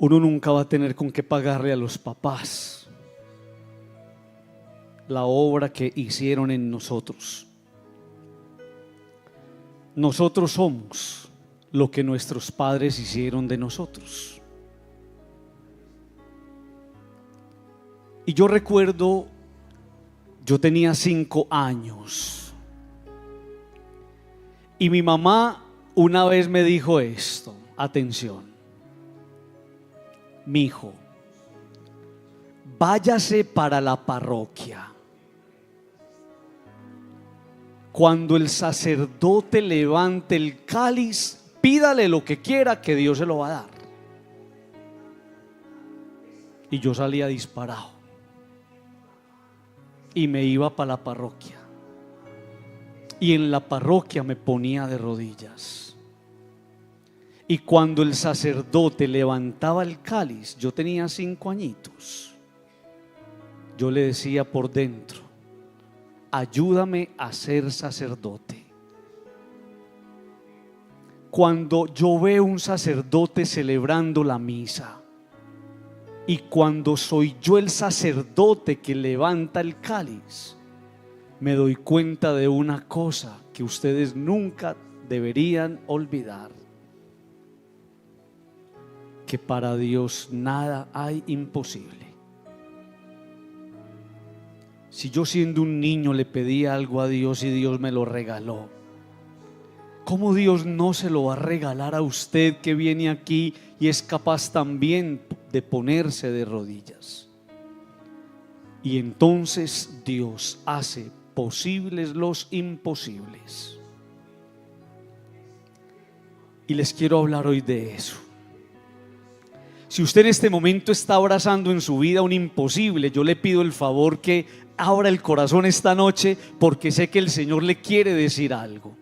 uno nunca va a tener con qué pagarle a los papás la obra que hicieron en nosotros. Nosotros somos lo que nuestros padres hicieron de nosotros. Y yo recuerdo, yo tenía 5 años y mi mamá una vez me dijo esto: atención, mi hijo, váyase para la parroquia. Cuando el sacerdote levante el cáliz, pídale lo que quiera, que Dios se lo va a dar. Y yo salía disparado y me iba para la parroquia, y en la parroquia me ponía de rodillas. Y cuando el sacerdote levantaba el cáliz, yo tenía 5 añitos, yo le decía por dentro: ayúdame a ser sacerdote. Cuando yo veo un sacerdote celebrando la misa, y cuando soy yo el sacerdote que levanta el cáliz, me doy cuenta de una cosa que ustedes nunca deberían olvidar: que para Dios nada hay imposible. Si yo siendo un niño le pedía algo a Dios y Dios me lo regaló, ¿cómo Dios no se lo va a regalar a usted que viene aquí y es capaz también de ponerse de rodillas? Y entonces Dios hace posibles los imposibles. Y les quiero hablar hoy de eso. Si usted en este momento está abrazando en su vida un imposible, yo le pido el favor que abra el corazón esta noche, porque sé que el Señor le quiere decir algo.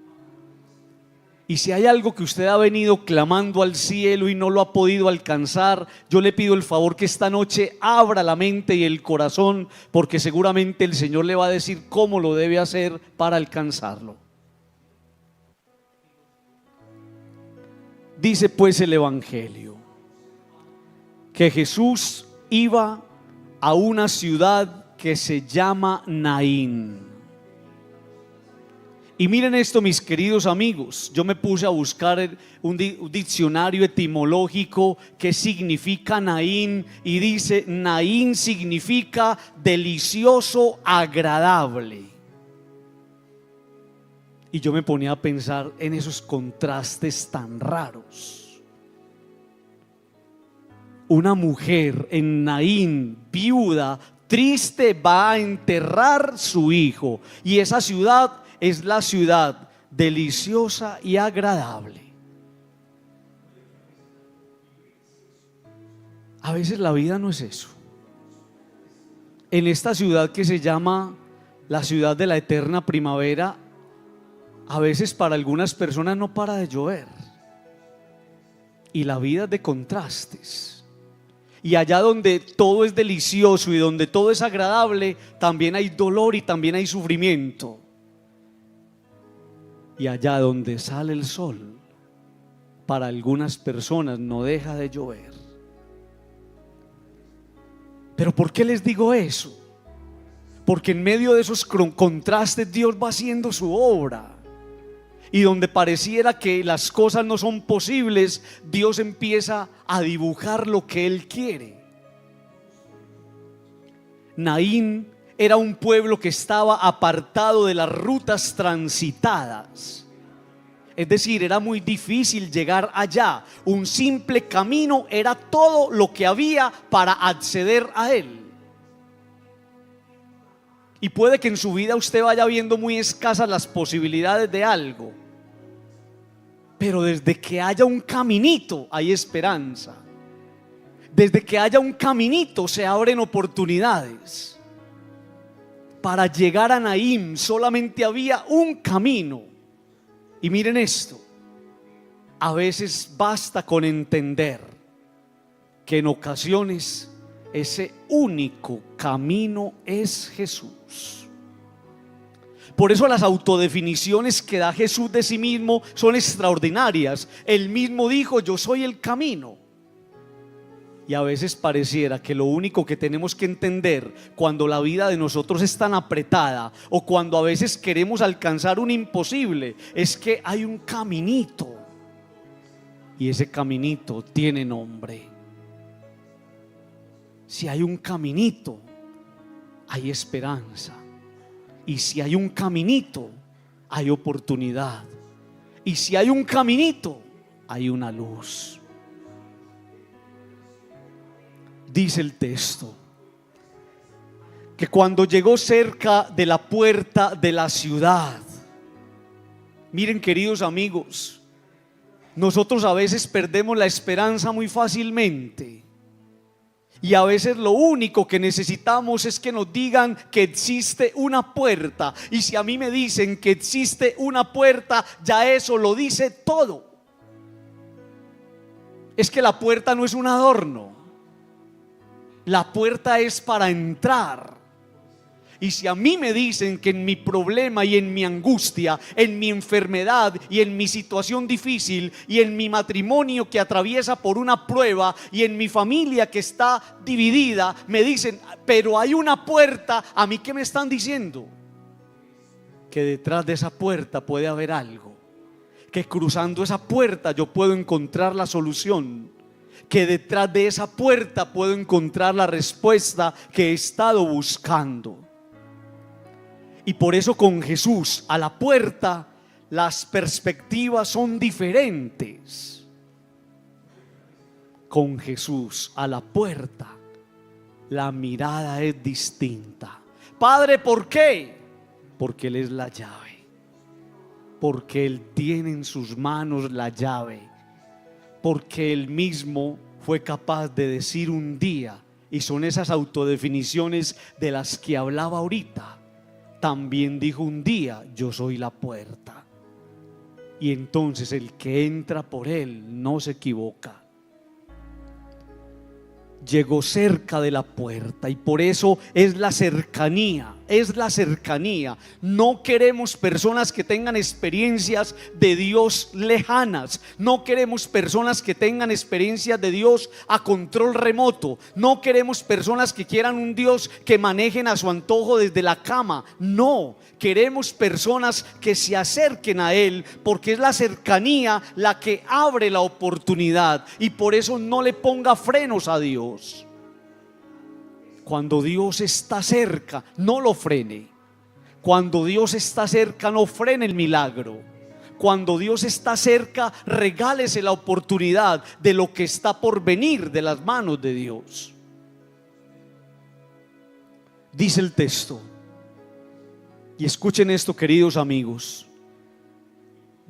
Y si hay algo que usted ha venido clamando al cielo y no lo ha podido alcanzar, yo le pido el favor que esta noche abra la mente y el corazón, porque seguramente el Señor le va a decir cómo lo debe hacer para alcanzarlo. Dice pues el Evangelio que Jesús iba a una ciudad que se llama Naín. Y miren esto, mis queridos amigos, yo me puse a buscar un diccionario etimológico que significa Naín, y dice: Naín significa delicioso, agradable. Y yo me ponía a pensar en esos contrastes tan raros. Una mujer en Naín, viuda, triste, va a enterrar su hijo, y esa ciudad es la ciudad deliciosa y agradable. A veces la vida no es eso. En esta ciudad que se llama la ciudad de la eterna primavera, a veces para algunas personas no para de llover, y la vida es de contrastes. Y allá donde todo es delicioso y donde todo es agradable, también hay dolor y también hay sufrimiento. Y allá donde sale el sol, para algunas personas no deja de llover. ¿Pero por qué les digo eso? Porque en medio de esos contrastes Dios va haciendo su obra. Y donde pareciera que las cosas no son posibles, Dios empieza a dibujar lo que Él quiere. Naín era un pueblo que estaba apartado de las rutas transitadas. Es decir, era muy difícil llegar allá. Un simple camino era todo lo que había para acceder a él. Y puede que en su vida usted vaya viendo muy escasas las posibilidades de algo, pero desde que haya un caminito hay esperanza. Desde que haya un caminito se abren oportunidades. Para llegar a Naín solamente había un camino. Y miren esto, a veces basta con entender que en ocasiones ese único camino es Jesús. Por eso las autodefiniciones que da Jesús de sí mismo son extraordinarias. Él mismo dijo: yo soy el camino. Y a veces pareciera que lo único que tenemos que entender cuando la vida de nosotros es tan apretada, o cuando a veces queremos alcanzar un imposible, es que hay un caminito, y ese caminito tiene nombre. Si hay un caminito, hay esperanza. Y si hay un caminito, hay oportunidad. Y si hay un caminito, hay una luz. Dice el texto que cuando llegó cerca de la puerta de la ciudad, miren, queridos amigos, nosotros a veces perdemos la esperanza muy fácilmente. Y a veces lo único que necesitamos es que nos digan que existe una puerta. Y si a mí me dicen que existe una puerta, ya eso lo dice todo. Es que la puerta no es un adorno. La puerta es para entrar. Y si a mí me dicen que en mi problema y en mi angustia, en mi enfermedad y en mi situación difícil, y en mi matrimonio que atraviesa por una prueba, y en mi familia que está dividida, me dicen, pero hay una puerta, ¿a mí qué me están diciendo? Que detrás de esa puerta puede haber algo, que cruzando esa puerta yo puedo encontrar la solución, que detrás de esa puerta puedo encontrar la respuesta que he estado buscando. Y por eso con Jesús a la puerta las perspectivas son diferentes. Con Jesús a la puerta la mirada es distinta. Padre, ¿por qué? Porque Él es la llave. Porque Él tiene en sus manos la llave. Porque Él mismo fue capaz de decir un día, y son esas autodefiniciones de las que hablaba ahorita. También dijo un día, yo soy la puerta. Y entonces el que entra por Él no se equivoca. Llegó cerca de la puerta, y por eso es la cercanía, es la cercanía. No queremos personas que tengan experiencias de Dios lejanas. No queremos personas que tengan experiencias de Dios a control remoto. No queremos personas que quieran un Dios que manejen a su antojo desde la cama. No, queremos personas que se acerquen a Él, porque es la cercanía la que abre la oportunidad. Y por eso no le ponga frenos a Dios. Cuando Dios está cerca, no lo frene. Cuando Dios está cerca, no frene el milagro. Cuando Dios está cerca, regálese la oportunidad de lo que está por venir de las manos de Dios. Dice el texto, y escuchen esto, queridos amigos: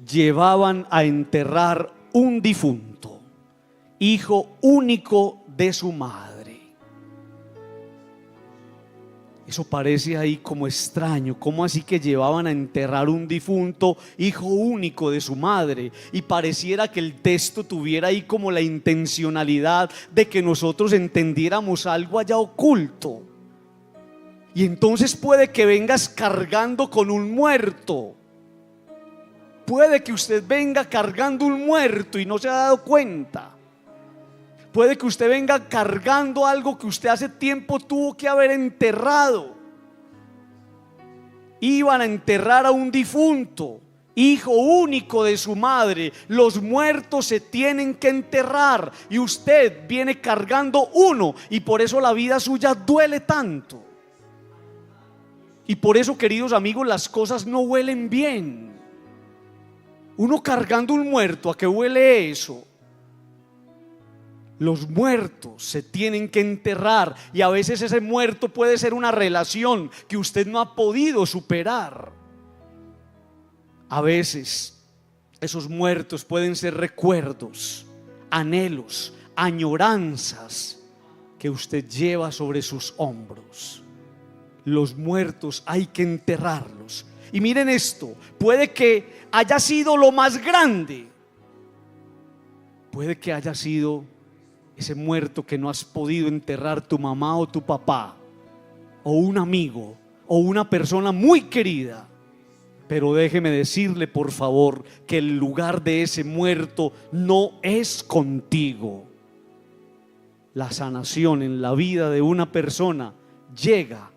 llevaban a enterrar un difunto, hijo único de su madre. Eso parece ahí como extraño. ¿Cómo así que llevaban a enterrar un difunto, hijo único de su madre? Y pareciera que el texto tuviera ahí como la intencionalidad de que nosotros entendiéramos algo allá oculto. Y entonces puede que vengas cargando con un muerto. Puede que usted venga cargando un muerto y no se ha dado cuenta. Puede que usted venga cargando algo que usted hace tiempo tuvo que haber enterrado. Iban a enterrar a un difunto, hijo único de su madre. Los muertos se tienen que enterrar, y usted viene cargando uno, y por eso la vida suya duele tanto. Y por eso, queridos amigos, las cosas no huelen bien. Uno cargando un muerto, ¿a qué huele eso? Los muertos se tienen que enterrar, y a veces ese muerto puede ser una relación que usted no ha podido superar. A veces esos muertos pueden ser recuerdos, anhelos, añoranzas que usted lleva sobre sus hombros. Los muertos hay que enterrarlos. Y miren esto, puede que haya sido lo más grande, puede que haya sido ese muerto que no has podido enterrar, tu mamá o tu papá, o un amigo, o una persona muy querida. Pero déjeme decirle, por favor, que el lugar de ese muerto no es contigo. La sanación en la vida de una persona llega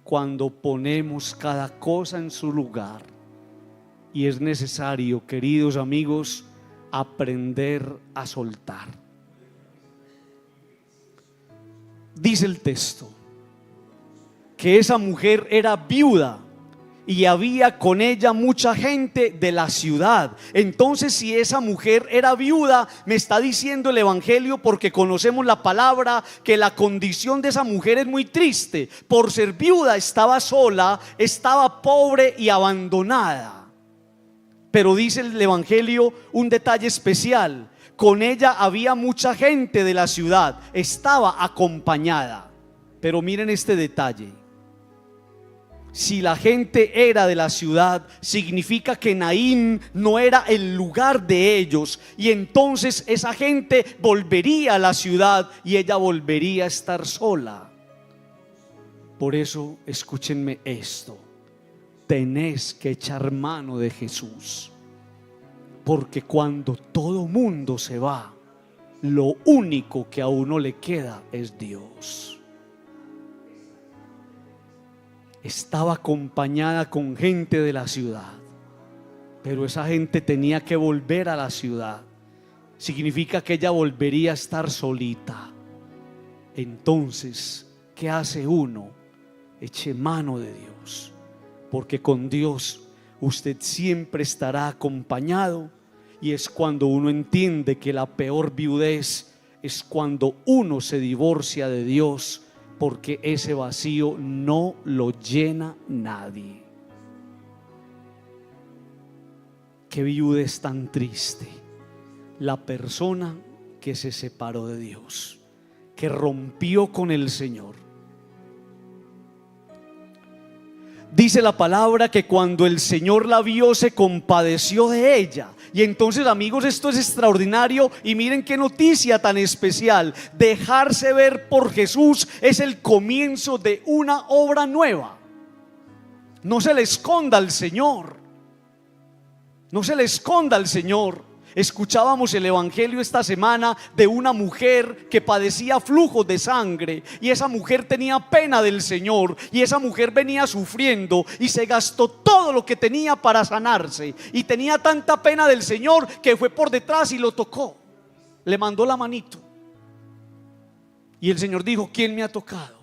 cuando ponemos cada cosa en su lugar. Y es necesario, queridos amigos, aprender a soltar. Dice el texto que esa mujer era viuda y había con ella mucha gente de la ciudad. Entonces, si esa mujer era viuda, me está diciendo el evangelio, porque conocemos la palabra, que la condición de esa mujer es muy triste. Por ser viuda estaba sola, estaba pobre y abandonada. Pero dice el evangelio un detalle especial: con ella había mucha gente de la ciudad, estaba acompañada. Pero miren este detalle: si la gente era de la ciudad, significa que Naín no era el lugar de ellos, y entonces esa gente volvería a la ciudad y ella volvería a estar sola. Por eso, escúchenme esto: tenés que echar mano de Jesús, porque cuando todo mundo se va, lo único que a uno le queda es Dios. Estaba acompañada con gente de la ciudad, pero esa gente tenía que volver a la ciudad. Significa que ella volvería a estar solita. Entonces, ¿qué hace uno? Eche mano de Dios, porque con Dios usted siempre estará acompañado. Y es cuando uno entiende que la peor viudez es cuando uno se divorcia de Dios, porque ese vacío no lo llena nadie. Qué viudez tan triste, la persona que se separó de Dios, que rompió con el Señor. Dice la palabra que cuando el Señor la vio, se compadeció de ella. Y entonces, amigos, esto es extraordinario. Y miren qué noticia tan especial: dejarse ver por Jesús es el comienzo de una obra nueva. No se le esconda al Señor, no se le esconda al Señor. Escuchábamos el evangelio esta semana de una mujer que padecía flujos de sangre, y esa mujer tenía pena del Señor, y esa mujer venía sufriendo y se gastó todo lo que tenía para sanarse, y tenía tanta pena del Señor que fue por detrás y lo tocó, le mandó la manito, y el Señor dijo: ¿quién me ha tocado?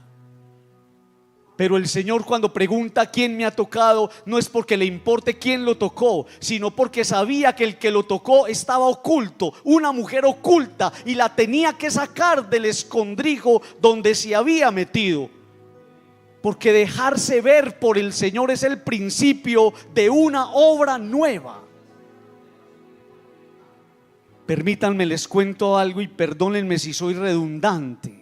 Pero el Señor, cuando pregunta quién me ha tocado, no es porque le importe quién lo tocó, sino porque sabía que el que lo tocó estaba oculto, una mujer oculta, y la tenía que sacar del escondrijo donde se había metido. Porque dejarse ver por el Señor es el principio de una obra nueva. Permítanme, les cuento algo y perdónenme si soy redundante,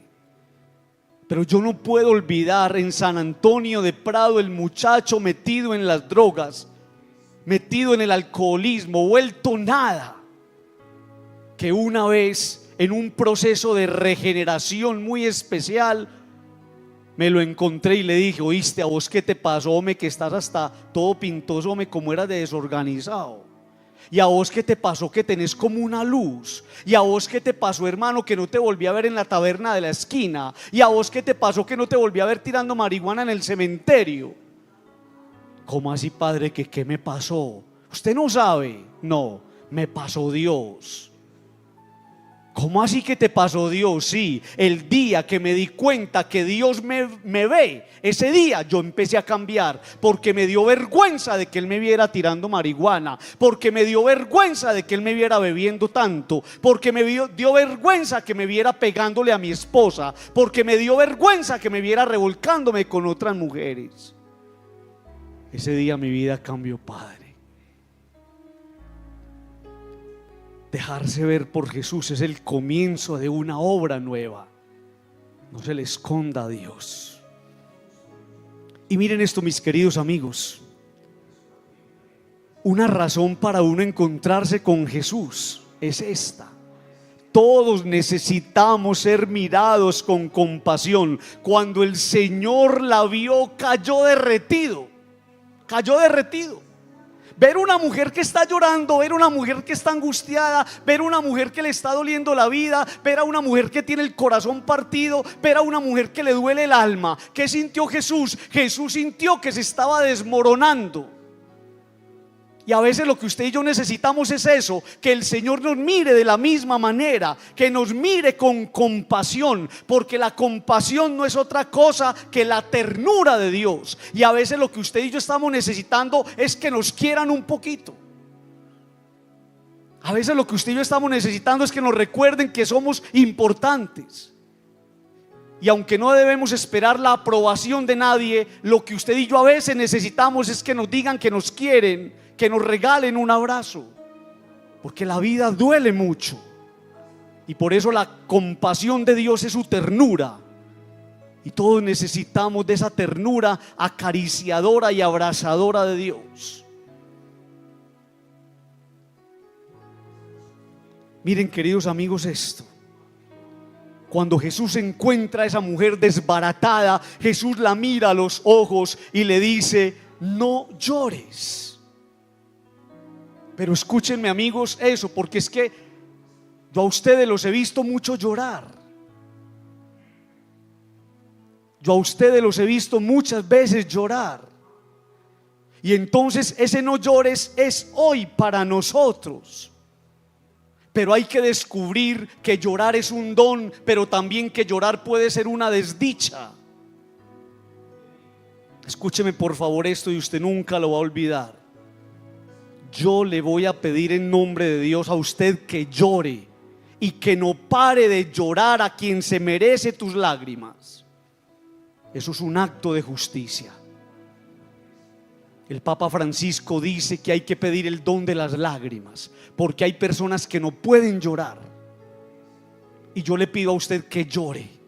pero yo no puedo olvidar en San Antonio de Prado el muchacho metido en las drogas, metido en el alcoholismo, vuelto nada, que una vez, en un proceso de regeneración muy especial, me lo encontré y le dije: oíste, ¿a vos qué te pasó, hombre, que estás hasta todo pintoso, hombre, como eras de desorganizado? ¿Y a vos qué te pasó, que tenés como una luz? ¿Y a vos qué te pasó, hermano, que no te volví a ver en la taberna de la esquina? ¿Y a vos qué te pasó, que no te volví a ver tirando marihuana en el cementerio? ¿Cómo así, padre? ¿Que qué me pasó? ¿Usted no sabe? No, me pasó Dios. ¿Cómo así que te pasó Dios? Sí, el día que me di cuenta que Dios me ve, ese día yo empecé a cambiar, porque me dio vergüenza de que Él me viera tirando marihuana, porque me dio vergüenza de que Él me viera bebiendo tanto, porque me dio vergüenza que me viera pegándole a mi esposa, porque me dio vergüenza que me viera revolcándome con otras mujeres. Ese día mi vida cambió, Padre. Dejarse ver por Jesús es el comienzo de una obra nueva. No se le esconda a Dios. Y miren esto, mis queridos amigos: una razón para uno encontrarse con Jesús es esta: todos necesitamos ser mirados con compasión. Cuando el Señor la vio, cayó derretido. Cayó derretido. Ver una mujer que está llorando, ver una mujer que está angustiada, ver una mujer que le está doliendo la vida, ver a una mujer que tiene el corazón partido, ver a una mujer que le duele el alma. ¿Qué sintió Jesús? Jesús sintió que se estaba desmoronando. Y a veces lo que usted y yo necesitamos es eso, que el Señor nos mire de la misma manera, que nos mire con compasión, porque la compasión no es otra cosa que la ternura de Dios. Y a veces lo que usted y yo estamos necesitando es que nos quieran un poquito. A veces lo que usted y yo estamos necesitando es que nos recuerden que somos importantes. Y aunque no debemos esperar la aprobación de nadie, lo que usted y yo a veces necesitamos es que nos digan que nos quieren, que nos regalen un abrazo, porque la vida duele mucho. Y por eso la compasión de Dios es su ternura. Y todos necesitamos de esa ternura acariciadora y abrazadora de Dios. Miren, queridos amigos, esto. Cuando Jesús encuentra a esa mujer desbaratada, Jesús la mira a los ojos y le dice: no llores. Pero escúchenme, amigos, eso, porque es que yo a ustedes los he visto mucho llorar. Yo a ustedes los he visto muchas veces llorar. Y entonces ese no llores es hoy para nosotros. Pero hay que descubrir que llorar es un don, pero también que llorar puede ser una desdicha. Escúcheme por favor esto y usted nunca lo va a olvidar. Yo le voy a pedir en nombre de Dios a usted que llore y que no pare de llorar a quien se merece tus lágrimas. Eso es un acto de justicia. El Papa Francisco dice que hay que pedir el don de las lágrimas, porque hay personas que no pueden llorar. Y yo le pido a usted que llore.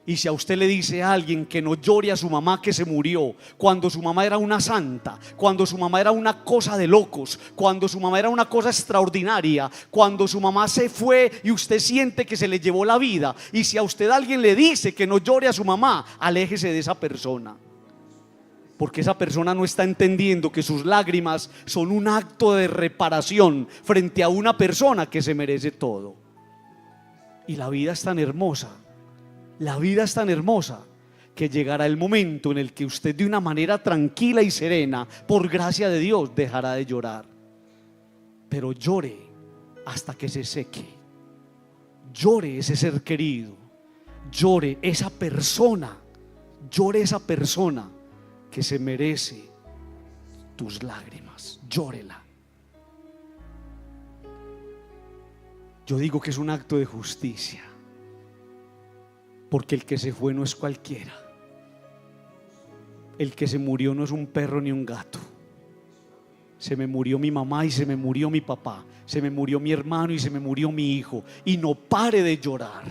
Y si a usted le dice a alguien que no llore a su mamá que se murió, cuando su mamá era una santa, cuando su mamá era una cosa de locos, cuando su mamá era una cosa extraordinaria, cuando su mamá se fue y usted siente que se le llevó la vida, y si a usted alguien le dice que no llore a su mamá, aléjese de esa persona, porque esa persona no está entendiendo que sus lágrimas son un acto de reparación frente a una persona que se merece todo. Y la vida es tan hermosa. La vida es tan hermosa que llegará el momento en el que usted, de una manera tranquila y serena, por gracia de Dios, dejará de llorar. Pero llore hasta que se seque. Llore ese ser querido. Llore esa persona. Llore esa persona que se merece tus lágrimas. Llórela. Yo digo que es un acto de justicia. Porque el que se fue no es cualquiera. El que se murió no es un perro ni un gato. Se me murió mi mamá y se me murió mi papá. Se me murió mi hermano y se me murió mi hijo. Y no pare de llorar,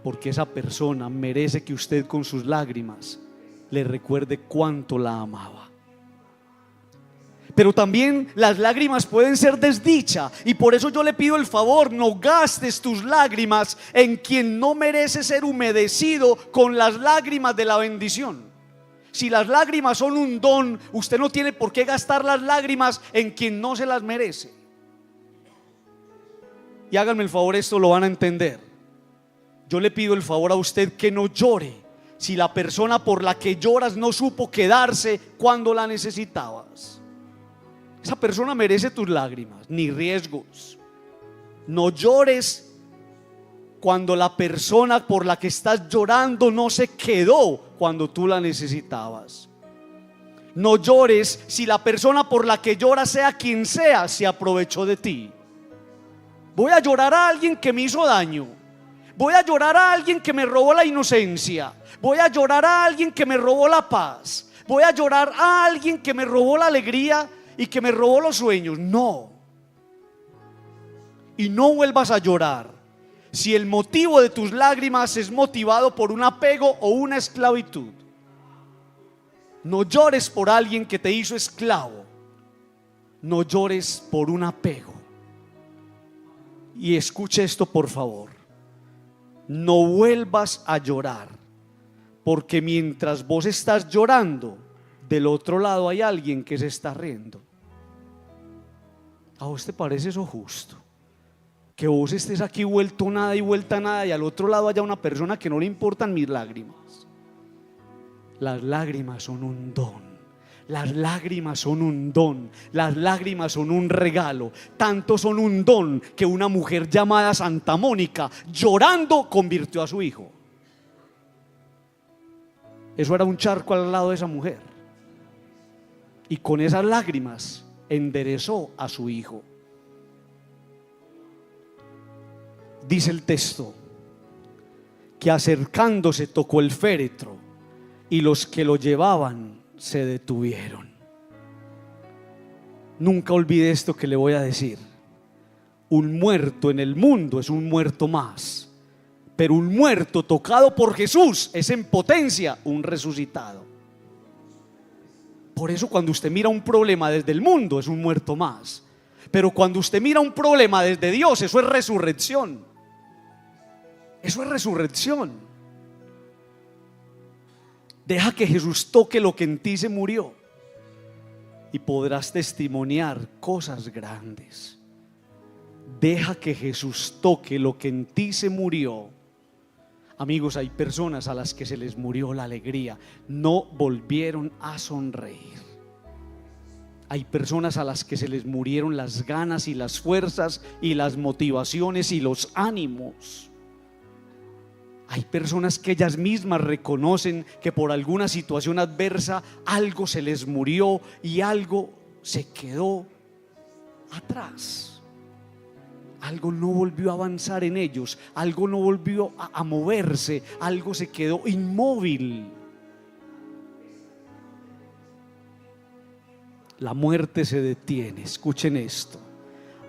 porque esa persona merece que usted con sus lágrimas le recuerde cuánto la amaba. Pero también las lágrimas pueden ser desdicha, y por eso yo le pido el favor: no gastes tus lágrimas en quien no merece ser humedecido con las lágrimas de la bendición. Si las lágrimas son un don, usted no tiene por qué gastar las lágrimas en quien no se las merece. Y háganme el favor, esto lo van a entender. Yo le pido el favor a usted que no llore si la persona por la que lloras no supo quedarse cuando la necesitabas. Esa persona merece tus lágrimas, ni riesgos. No llores cuando la persona por la que estás llorando no se quedó cuando tú la necesitabas. No llores si la persona por la que lloras, sea quien sea, se aprovechó de ti. Voy a llorar a alguien que me hizo daño. Voy a llorar a alguien que me robó la inocencia. Voy a llorar a alguien que me robó la paz. Voy a llorar a alguien que me robó la alegría y que me robó los sueños. No. Y no vuelvas a llorar si el motivo de tus lágrimas es motivado por un apego o una esclavitud. No llores por alguien que te hizo esclavo. No llores por un apego. Y escuche esto, por favor: no vuelvas a llorar, porque mientras vos estás llorando, del otro lado hay alguien que se está riendo. ¿A vos te parece eso justo? Que vos estés aquí vuelto nada y vuelta nada y al otro lado haya una persona que no le importan mis lágrimas. Las lágrimas son un don. Las lágrimas son un don, las lágrimas son un regalo. Tanto son un don que una mujer llamada Santa Mónica, llorando, convirtió a su hijo. Eso era un charco al lado de esa mujer. Y con esas lágrimas enderezó a su hijo. Dice el texto que acercándose tocó el féretro y los que lo llevaban se detuvieron. Nunca olvide esto que le voy a decir. Un muerto en el mundo es un muerto más, pero un muerto tocado por Jesús es en potencia un resucitado. Por eso cuando usted mira un problema desde el mundo es un muerto más, pero cuando usted mira un problema desde Dios, eso es resurrección. Eso es resurrección. Deja que Jesús toque lo que en ti se murió y podrás testimoniar cosas grandes. Deja que Jesús toque lo que en ti se murió. Amigos, hay personas a las que se les murió la alegría, no volvieron a sonreír. Hay personas a las que se les murieron las ganas y las fuerzas y las motivaciones y los ánimos. Hay personas que ellas mismas reconocen que por alguna situación adversa algo se les murió y algo se quedó atrás. Algo no volvió a avanzar en ellos, algo no volvió a moverse, algo se quedó inmóvil. La muerte se detiene, escuchen esto.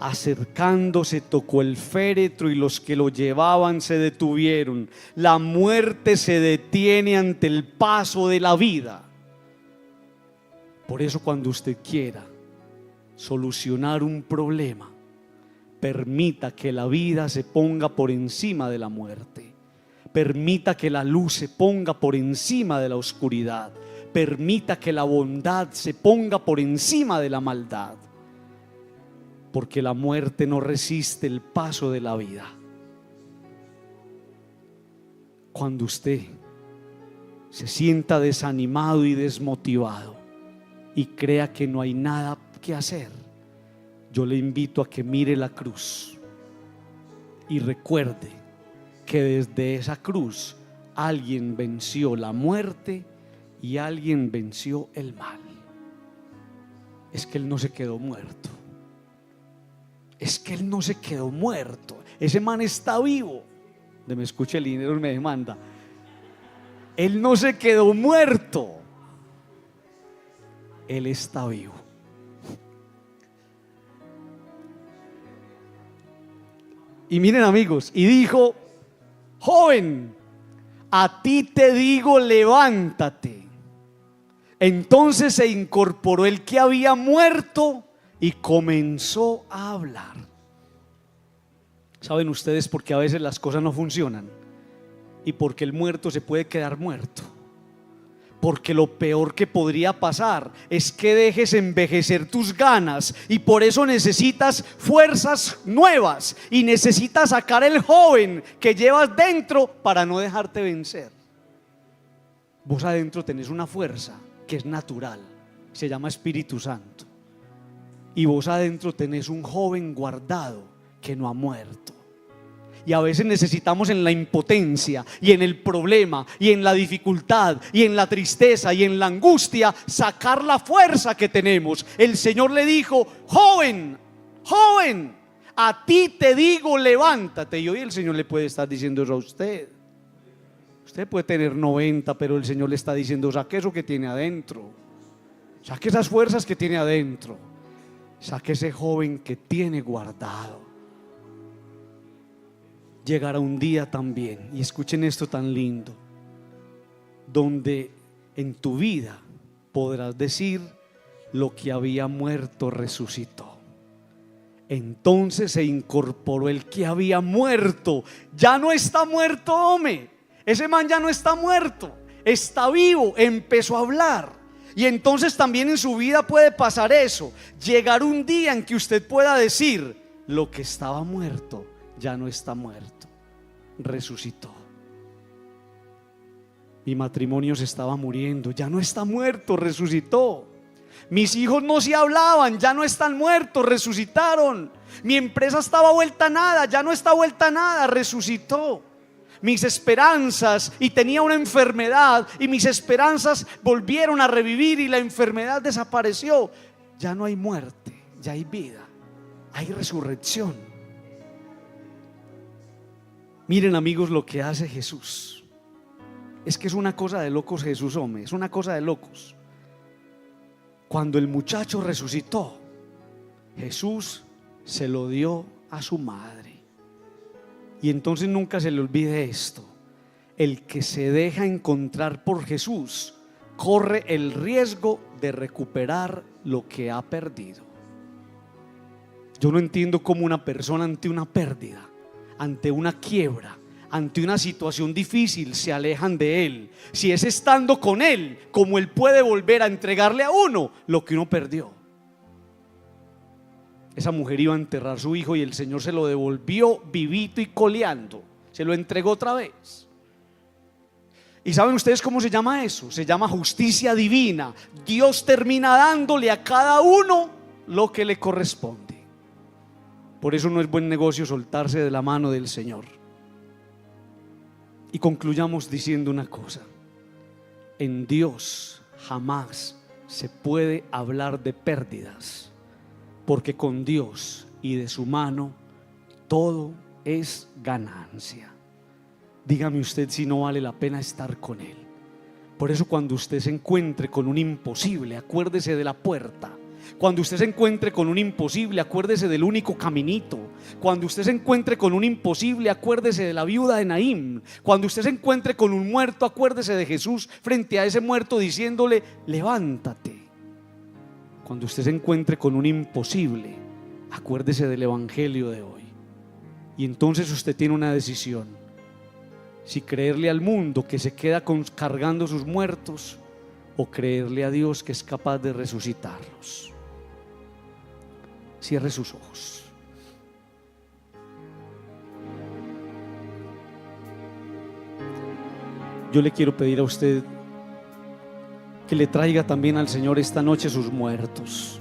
Acercándose tocó el féretro y los que lo llevaban se detuvieron. La muerte se detiene ante el paso de la vida. Por eso cuando usted quiera solucionar un problema, permita que la vida se ponga por encima de la muerte. Permita que la luz se ponga por encima de la oscuridad. Permita que la bondad se ponga por encima de la maldad. Porque la muerte no resiste el paso de la vida. Cuando usted se sienta desanimado y desmotivado y crea que no hay nada que hacer, yo le invito a que mire la cruz y recuerde que desde esa cruz alguien venció la muerte y alguien venció el mal. Es que Él no se quedó muerto. Es que Él no se quedó muerto. Ese man está vivo. De me escucha el dinero y me demanda. Él no se quedó muerto. Él está vivo. Y miren, amigos, y dijo: joven, a ti te digo, levántate. Entonces se incorporó el que había muerto y comenzó a hablar. ¿Saben ustedes por qué a veces las cosas no funcionan? Y porque el muerto se puede quedar muerto. Porque lo peor que podría pasar es que dejes envejecer tus ganas, y por eso necesitas fuerzas nuevas y necesitas sacar el joven que llevas dentro para no dejarte vencer. Vos adentro tenés una fuerza que es natural, se llama Espíritu Santo. Y vos adentro tenés un joven guardado que no ha muerto. Y a veces necesitamos en la impotencia y en el problema y en la dificultad y en la tristeza y en la angustia sacar la fuerza que tenemos. El Señor le dijo: joven, joven, a ti te digo, levántate. Y hoy el Señor le puede estar diciendo eso a usted. Usted puede tener 90, pero el Señor le está diciendo: saque eso que tiene adentro, saque esas fuerzas que tiene adentro, saque ese joven que tiene guardado. Llegará un día también, y escuchen esto tan lindo, donde en tu vida podrás decir: lo que había muerto resucitó. Entonces se incorporó el que había muerto. Ya no está muerto, hombre. Ese man ya no está muerto, está vivo. Empezó a hablar. Y entonces también en su vida puede pasar eso, llegar un día en que usted pueda decir: lo que estaba muerto ya no está muerto, resucitó. Mi matrimonio se estaba muriendo, ya no está muerto, resucitó. Mis hijos no se hablaban, ya no están muertos, resucitaron. Mi empresa estaba vuelta a nada, ya no está vuelta a nada, resucitó. Mis esperanzas, y tenía una enfermedad, y mis esperanzas volvieron a revivir y la enfermedad desapareció. Ya no hay muerte, ya hay vida, hay resurrección. Miren, amigos, lo que hace Jesús. Es que es una cosa de locos Jesús, hombre, es una cosa de locos. Cuando el muchacho resucitó, Jesús se lo dio a su madre. Y entonces nunca se le olvide esto: el que se deja encontrar por Jesús corre el riesgo de recuperar lo que ha perdido. Yo no entiendo cómo una persona ante una pérdida, ante una quiebra, ante una situación difícil se alejan de Él, si es estando con Él como Él puede volver a entregarle a uno lo que uno perdió. Esa mujer iba a enterrar a su hijo y el Señor se lo devolvió vivito y coleando, se lo entregó otra vez. ¿Y saben ustedes cómo se llama eso? Se llama justicia divina. Dios termina dándole a cada uno lo que le corresponde. Por eso no es buen negocio soltarse de la mano del Señor. Y concluyamos diciendo una cosa: en Dios jamás se puede hablar de pérdidas, porque con Dios y de su mano todo es ganancia. Dígame usted si no vale la pena estar con Él. Por eso cuando usted se encuentre con un imposible, acuérdese de la puerta. Cuando usted se encuentre con un imposible, acuérdese del único caminito. Cuando usted se encuentre con un imposible, acuérdese de la viuda de Naín. Cuando usted se encuentre con un muerto, acuérdese de Jesús frente a ese muerto diciéndole: levántate. Cuando usted se encuentre con un imposible, acuérdese del evangelio de hoy. Y entonces usted tiene una decisión: si creerle al mundo que se queda cargando sus muertos, o creerle a Dios que es capaz de resucitarlos. Cierre sus ojos. Yo le quiero pedir a usted que le traiga también al Señor esta noche sus muertos.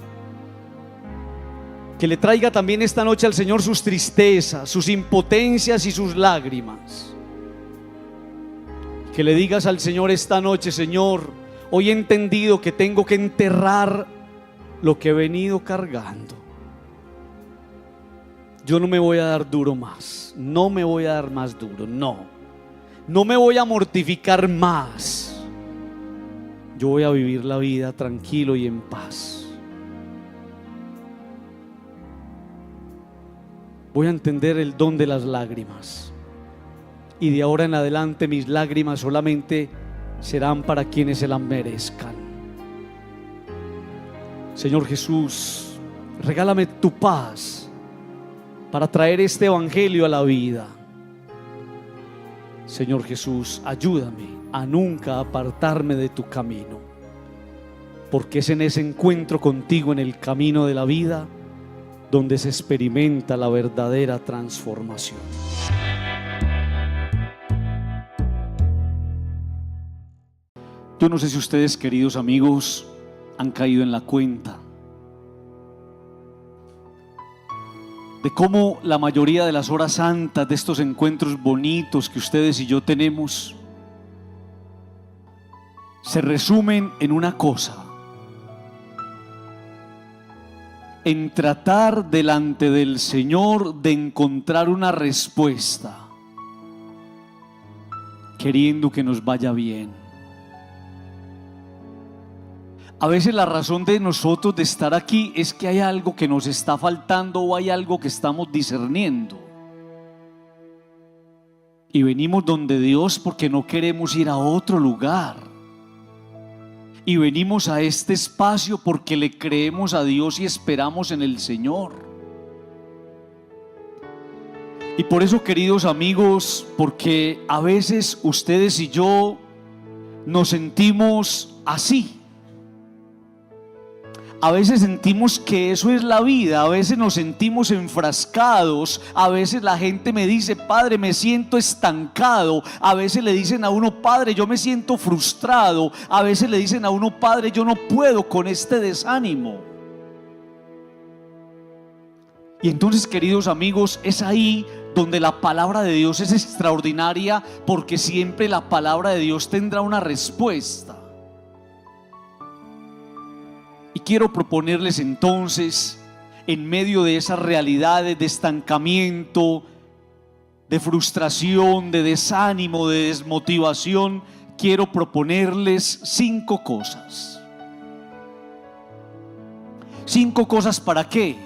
Que le traiga también esta noche al Señor sus tristezas, sus impotencias y sus lágrimas. Que le digas al Señor esta noche: Señor, hoy he entendido que tengo que enterrar lo que he venido cargando. Yo no me voy a dar duro más, no me voy a dar más duro, no me voy a mortificar más. Yo voy a vivir la vida tranquilo y en paz. Voy a entender el don de las lágrimas, y de ahora en adelante mis lágrimas solamente serán para quienes se las merezcan. Señor Jesús, regálame tu paz para traer este evangelio a la vida. Señor Jesús, ayúdame a nunca apartarme de tu camino, porque es en ese encuentro contigo en el camino de la vida donde se experimenta la verdadera transformación. Yo no sé si ustedes, queridos amigos, han caído en la cuenta de cómo la mayoría de las horas santas, de estos encuentros bonitos que ustedes y yo tenemos, se resumen en una cosa: en tratar delante del Señor de encontrar una respuesta, queriendo que nos vaya bien. A veces la razón de nosotros de estar aquí es que hay algo que nos está faltando o hay algo que estamos discerniendo. Y venimos donde Dios porque no queremos ir a otro lugar. Y venimos a este espacio porque le creemos a Dios y esperamos en el Señor. Y por eso, queridos amigos, porque a veces ustedes y yo nos sentimos así, A veces sentimos que eso es la vida, a veces nos sentimos enfrascados, a veces la gente me dice: padre, me siento estancado. A veces le dicen a uno: padre, yo me siento frustrado. A veces le dicen a uno: padre, yo no puedo con este desánimo. Y entonces, queridos amigos, es ahí donde la palabra de Dios es extraordinaria, porque siempre la palabra de Dios tendrá una respuesta. Y quiero proponerles entonces, en medio de esas realidades de estancamiento, de frustración, de desánimo, de desmotivación, quiero proponerles 5 cosas. 5 cosas, ¿para qué?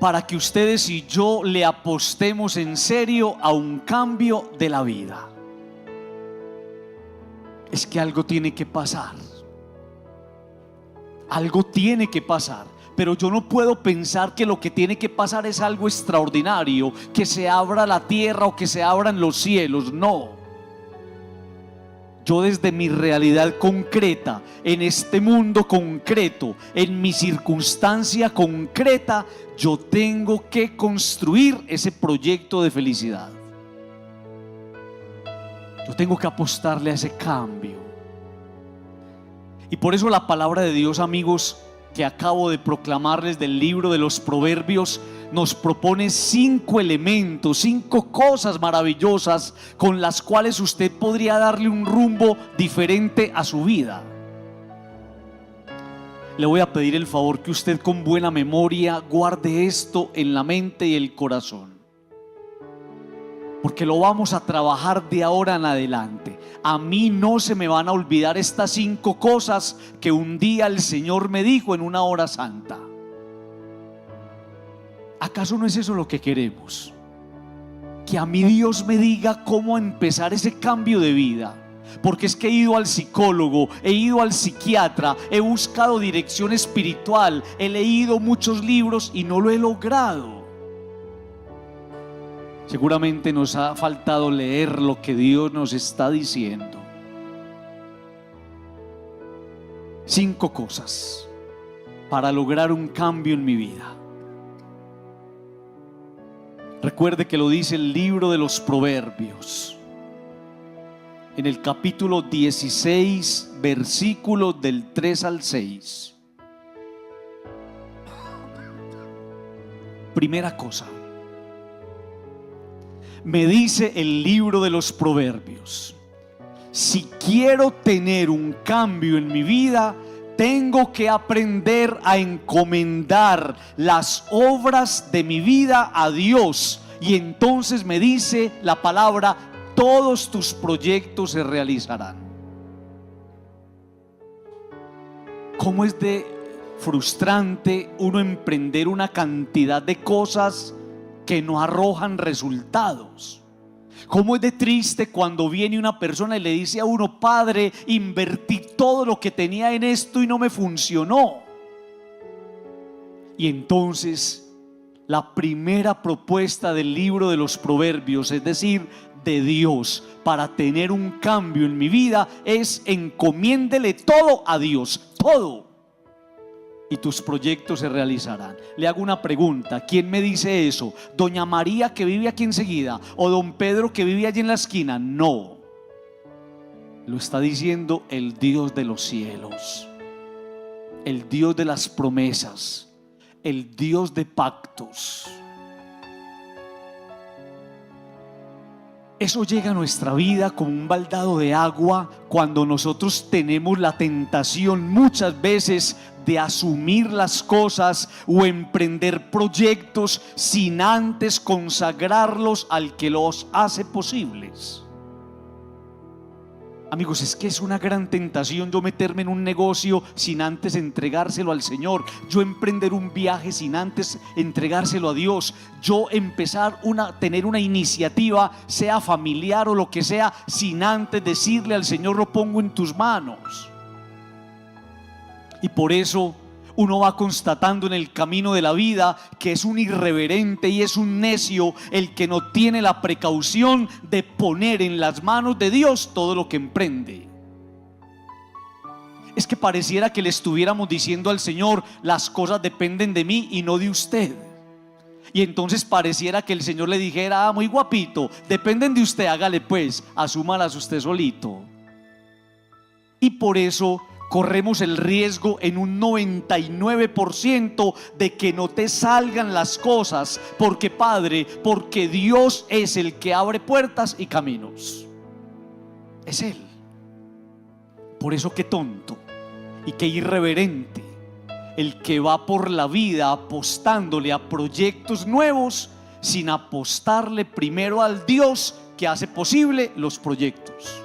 Para que ustedes y yo le apostemos en serio a un cambio de la vida. Es que algo tiene que pasar. Algo tiene que pasar, pero yo no puedo pensar que lo que tiene que pasar es algo extraordinario, que se abra la tierra o que se abran los cielos. No. Yo, desde mi realidad concreta, en este mundo concreto, en mi circunstancia concreta, yo tengo que construir ese proyecto de felicidad. Yo tengo que apostarle a ese cambio. Y por eso la palabra de Dios, amigos, que acabo de proclamarles del libro de los Proverbios, nos propone 5 elementos, 5 cosas maravillosas con las cuales usted podría darle un rumbo diferente a su vida. Le voy a pedir el favor que usted, con buena memoria, guarde esto en la mente y el corazón, porque lo vamos a trabajar de ahora en adelante. A mí no se me van a olvidar estas 5 cosas que un día el Señor me dijo en una hora santa. ¿Acaso no es eso lo que queremos? Que a mí Dios me diga cómo empezar ese cambio de vida. Porque es que he ido al psicólogo, he ido al psiquiatra, he buscado dirección espiritual, he leído muchos libros y no lo he logrado. Seguramente nos ha faltado leer lo que Dios nos está diciendo. 5 cosas para lograr un cambio en mi vida. Recuerde que lo dice el libro de los Proverbios, en el capítulo 16, versículos del 3 al 6. Primera cosa, me dice el libro de los Proverbios: si quiero tener un cambio en mi vida, tengo que aprender a encomendar las obras de mi vida a Dios. Y entonces me dice la palabra: todos tus proyectos se realizarán. ¿Cómo es de frustrante uno emprender una cantidad de cosas que no arrojan resultados? ¿Cómo es de triste cuando viene una persona y le dice a uno: padre, invertí todo lo que tenía en esto y no me funcionó? Y entonces la primera propuesta del libro de los Proverbios, es decir, de Dios, para tener un cambio en mi vida, es: encomiéndele todo a Dios, todo, y tus proyectos se realizarán. Le hago una pregunta: ¿quién me dice eso? ¿Doña María, que vive aquí enseguida, o don Pedro, que vive allí en la esquina? No, lo está diciendo el Dios de los cielos, el Dios de las promesas, el Dios de pactos. Eso llega a nuestra vida como un baldado de agua cuando nosotros tenemos la tentación muchas veces de asumir las cosas o emprender proyectos sin antes consagrarlos al que los hace posibles. Amigos, es que es una gran tentación yo meterme en un negocio sin antes entregárselo al Señor, yo emprender un viaje sin antes entregárselo a Dios, yo empezar tener una iniciativa, sea familiar o lo que sea, sin antes decirle al Señor: lo pongo en tus manos. Y por eso uno va constatando en el camino de la vida que es un irreverente y es un necio el que no tiene la precaución de poner en las manos de Dios todo lo que emprende. Es que pareciera que le estuviéramos diciendo al Señor: las cosas dependen de mí y no de usted. Y entonces pareciera que el Señor le dijera: muy guapito, dependen de usted, hágale pues, asúmalas usted solito. Y por eso corremos el riesgo en un 99% de que no te salgan las cosas, porque porque Dios es el que abre puertas y caminos. Es Él. Por eso qué tonto y qué irreverente el que va por la vida apostándole a proyectos nuevos sin apostarle primero al Dios que hace posible los proyectos.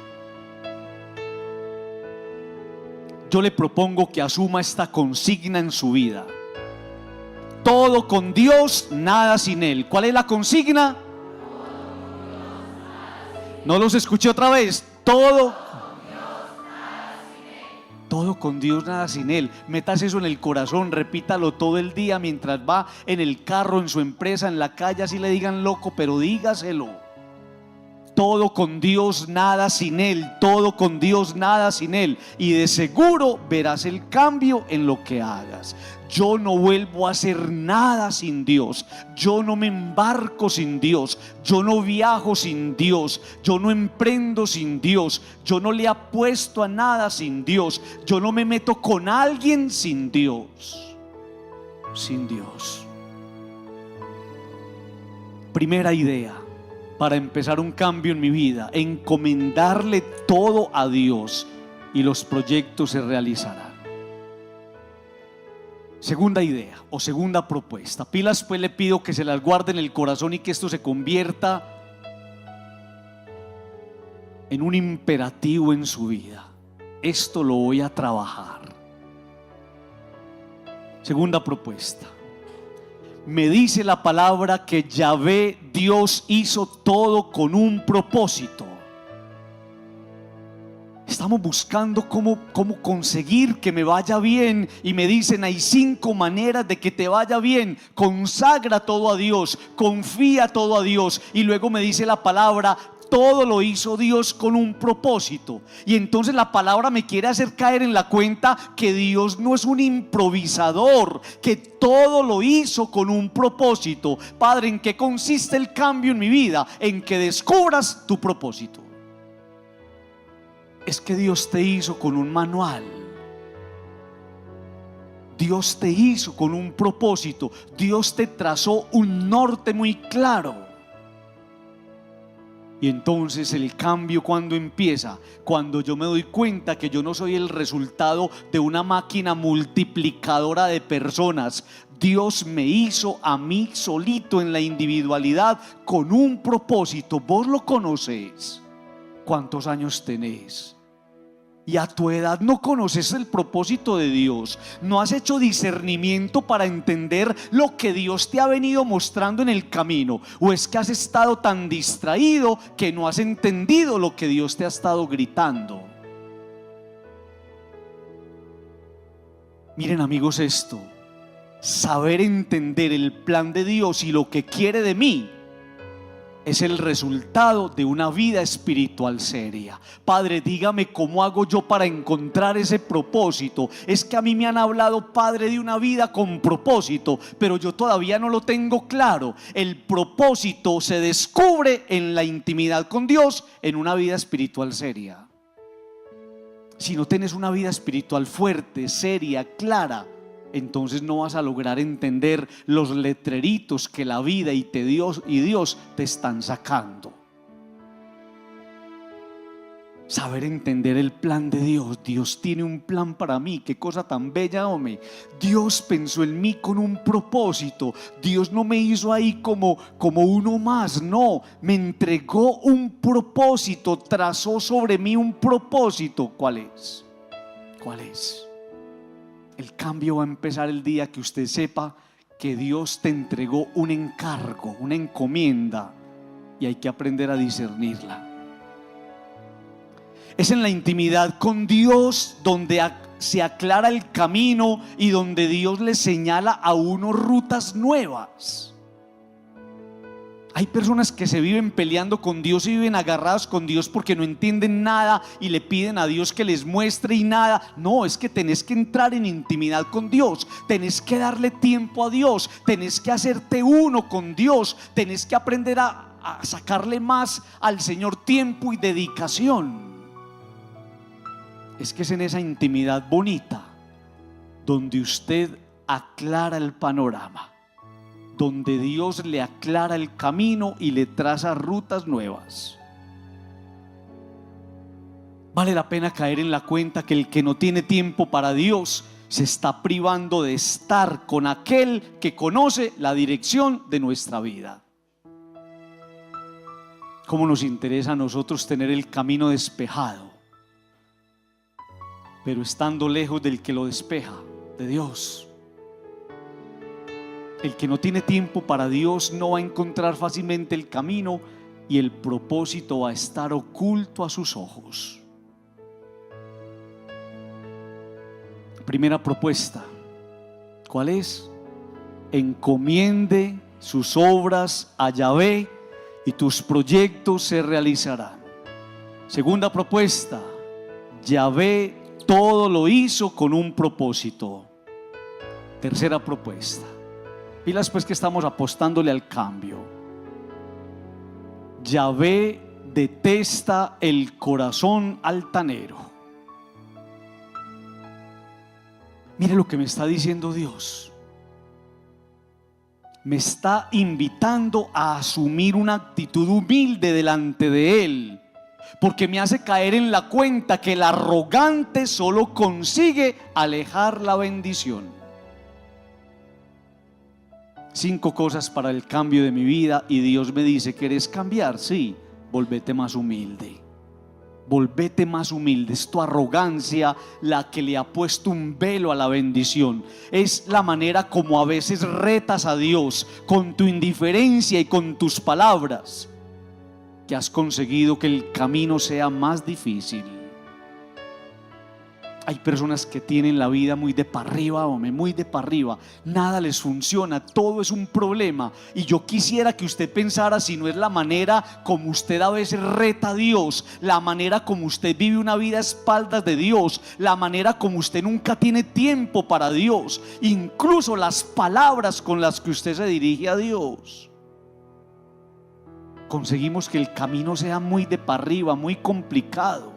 Yo le propongo que asuma esta consigna en su vida: todo con Dios, nada sin Él. ¿Cuál es la consigna? No los escuché otra vez. Todo con Dios, nada sin Él. Metas eso en el corazón, repítalo todo el día mientras va en el carro, en su empresa, en la calle, así le digan loco, pero dígaselo. Todo con Dios, nada sin Él. Todo con Dios, nada sin Él. Y de seguro verás el cambio en lo que hagas. Yo no vuelvo a hacer nada sin Dios. Yo no me embarco sin Dios. Yo no viajo sin Dios. Yo no emprendo sin Dios. Yo no le apuesto a nada sin Dios. Yo no me meto con alguien sin Dios. Sin Dios. Primera idea para empezar un cambio en mi vida: encomendarle todo a Dios y los proyectos se realizarán. Segunda idea o segunda propuesta. Pilas pues le pido que se las guarde en el corazón y que esto se convierta en un imperativo en su vida. Esto lo voy a trabajar. Segunda propuesta. Me dice la palabra que Yahvé, Dios, hizo todo con un propósito. Estamos buscando cómo conseguir que me vaya bien, y me dicen: hay 5 maneras de que te vaya bien. Consagra todo a Dios, confía todo a Dios. Y luego me dice la palabra: todo lo hizo Dios con un propósito. Y entonces la palabra me quiere hacer caer en la cuenta que Dios no es un improvisador, que todo lo hizo con un propósito. Padre, ¿en qué consiste el cambio en mi vida? En que descubras tu propósito. Es que Dios te hizo con un manual. Dios te hizo con un propósito. Dios te trazó un norte muy claro. Y entonces el cambio, ¿cuándo empieza? Cuando yo me doy cuenta que yo no soy el resultado de una máquina multiplicadora de personas. Dios me hizo a mí solito en la individualidad con un propósito. Vos lo conocés. ¿Cuántos años tenés? Y a tu edad no conoces el propósito de Dios. No has hecho discernimiento para entender lo que Dios te ha venido mostrando en el camino. O es que has estado tan distraído que no has entendido lo que Dios te ha estado gritando. Miren, amigos, esto: saber entender el plan de Dios y lo que quiere de mí es el resultado de una vida espiritual seria. Padre, dígame cómo hago yo para encontrar ese propósito. Es que a mí me han hablado, Padre, de una vida con propósito, pero yo todavía no lo tengo claro. El propósito se descubre en la intimidad con Dios, en una vida espiritual seria. Si no tienes una vida espiritual fuerte, seria, clara, entonces no vas a lograr entender los letreritos que la vida y Dios te están sacando. Saber entender el plan de Dios. Dios tiene un plan para mí. Qué cosa tan bella, hombre. Dios pensó en mí con un propósito. Dios no me hizo ahí como uno más. No, me entregó un propósito. Trazó sobre mí un propósito. ¿Cuál es? ¿Cuál es? El cambio va a empezar el día que usted sepa que Dios te entregó un encargo, una encomienda, y hay que aprender a discernirla. Es en la intimidad con Dios donde se aclara el camino y donde Dios le señala a uno rutas nuevas. Hay personas que se viven peleando con Dios y viven agarradas con Dios porque no entienden nada y le piden a Dios que les muestre y nada. No, es que tenés que entrar en intimidad con Dios, tenés que darle tiempo a Dios, tenés que hacerte uno con Dios, tenés que aprender a sacarle más al Señor tiempo y dedicación. Es que es en esa intimidad bonita donde usted aclara el panorama, donde Dios le aclara el camino y le traza rutas nuevas. Vale la pena caer en la cuenta que el que no tiene tiempo para Dios se está privando de estar con aquel que conoce la dirección de nuestra vida. ¿Cómo nos interesa a nosotros tener el camino despejado? Pero estando lejos del que lo despeja, de Dios. El que no tiene tiempo para Dios no va a encontrar fácilmente el camino y el propósito va a estar oculto a sus ojos. Primera propuesta, ¿cuál es? Encomiende sus obras a Yahvé y tus proyectos se realizarán. Segunda propuesta, Yahvé todo lo hizo con un propósito. Tercera propuesta, pilas pues que estamos apostándole al cambio. Yahvé detesta el corazón altanero. Mire lo que me está diciendo Dios. Me está invitando a asumir una actitud humilde delante de Él, porque me hace caer en la cuenta que el arrogante solo consigue alejar la bendición. 5 cosas para el cambio de mi vida y Dios me dice: ¿quieres cambiar? Sí, volvete más humilde. Volvete más humilde. Es tu arrogancia la que le ha puesto un velo a la bendición. Es la manera como a veces retas a Dios con tu indiferencia y con tus palabras, que has conseguido que el camino sea más difícil. Hay personas que tienen la vida muy de para arriba, hombre, muy de para arriba. Nada les funciona, todo es un problema. Y yo quisiera que usted pensara si no es la manera como usted a veces reta a Dios, la manera como usted vive una vida a espaldas de Dios, la manera como usted nunca tiene tiempo para Dios, incluso las palabras con las que usted se dirige a Dios. Conseguimos que el camino sea muy de para arriba, muy complicado.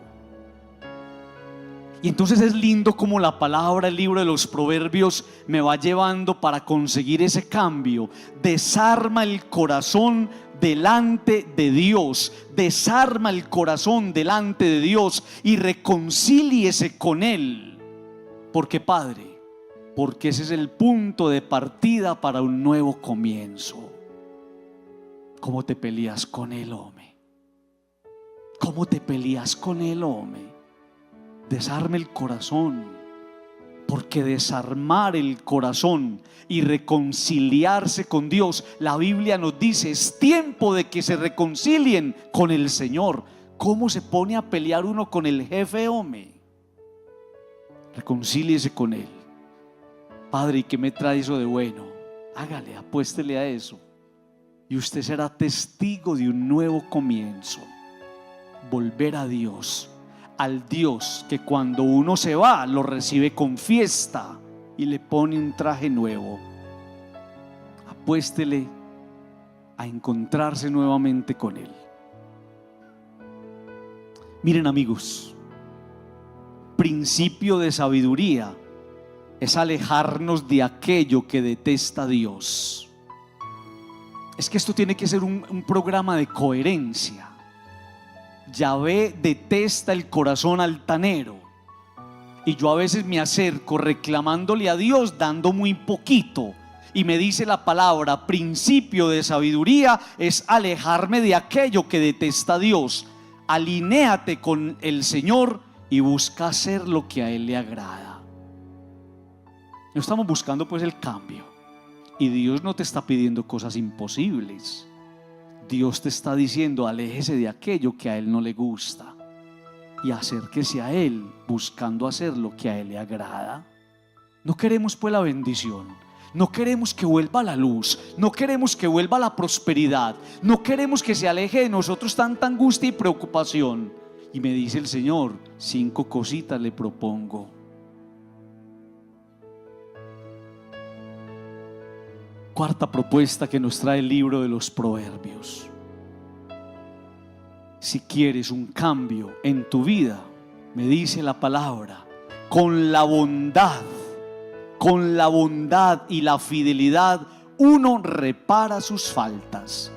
Y entonces es lindo como la palabra, el libro de los Proverbios me va llevando para conseguir ese cambio. Desarma el corazón delante de Dios, desarma el corazón delante de Dios y reconcíliese con Él. ¿Por qué, Padre? Porque ese es el punto de partida para un nuevo comienzo. ¿Cómo te peleas con Él, hombre? ¿Cómo te peleas con Él, hombre? Desarme el corazón, porque desarmar el corazón y reconciliarse con Dios, la Biblia nos dice, es tiempo de que se reconcilien con el Señor. ¿Cómo se pone a pelear uno con el jefe, hombre? Reconcíliese con Él. Padre, ¿y qué me trae eso de bueno? Hágale, apuéstele a eso y usted será testigo de un nuevo comienzo. Volver a Dios, al Dios que cuando uno se va lo recibe con fiesta y le pone un traje nuevo. Apuéstele a encontrarse nuevamente con Él. Miren, amigos, principio de sabiduría es alejarnos de aquello que detesta Dios. Es que esto tiene que ser un programa de coherencia. Yahvé detesta el corazón altanero, y yo a veces me acerco reclamándole a Dios dando muy poquito, y me dice la palabra: principio de sabiduría es alejarme de aquello que detesta Dios. Alinéate con el Señor y busca hacer lo que a Él le agrada. No estamos buscando pues el cambio, y Dios no te está pidiendo cosas imposibles. Dios te está diciendo: aléjese de aquello que a Él no le gusta y acérquese a Él buscando hacer lo que a Él le agrada. No queremos pues la bendición, No queremos que vuelva la luz, no queremos que vuelva la prosperidad, no queremos que se aleje de nosotros tanta angustia y preocupación. Y me dice el Señor, 5 cositas le propongo. Cuarta propuesta que nos trae el libro de los Proverbios. Si quieres un cambio en tu vida, me dice la palabra, con la bondad y la fidelidad, uno repara sus faltas.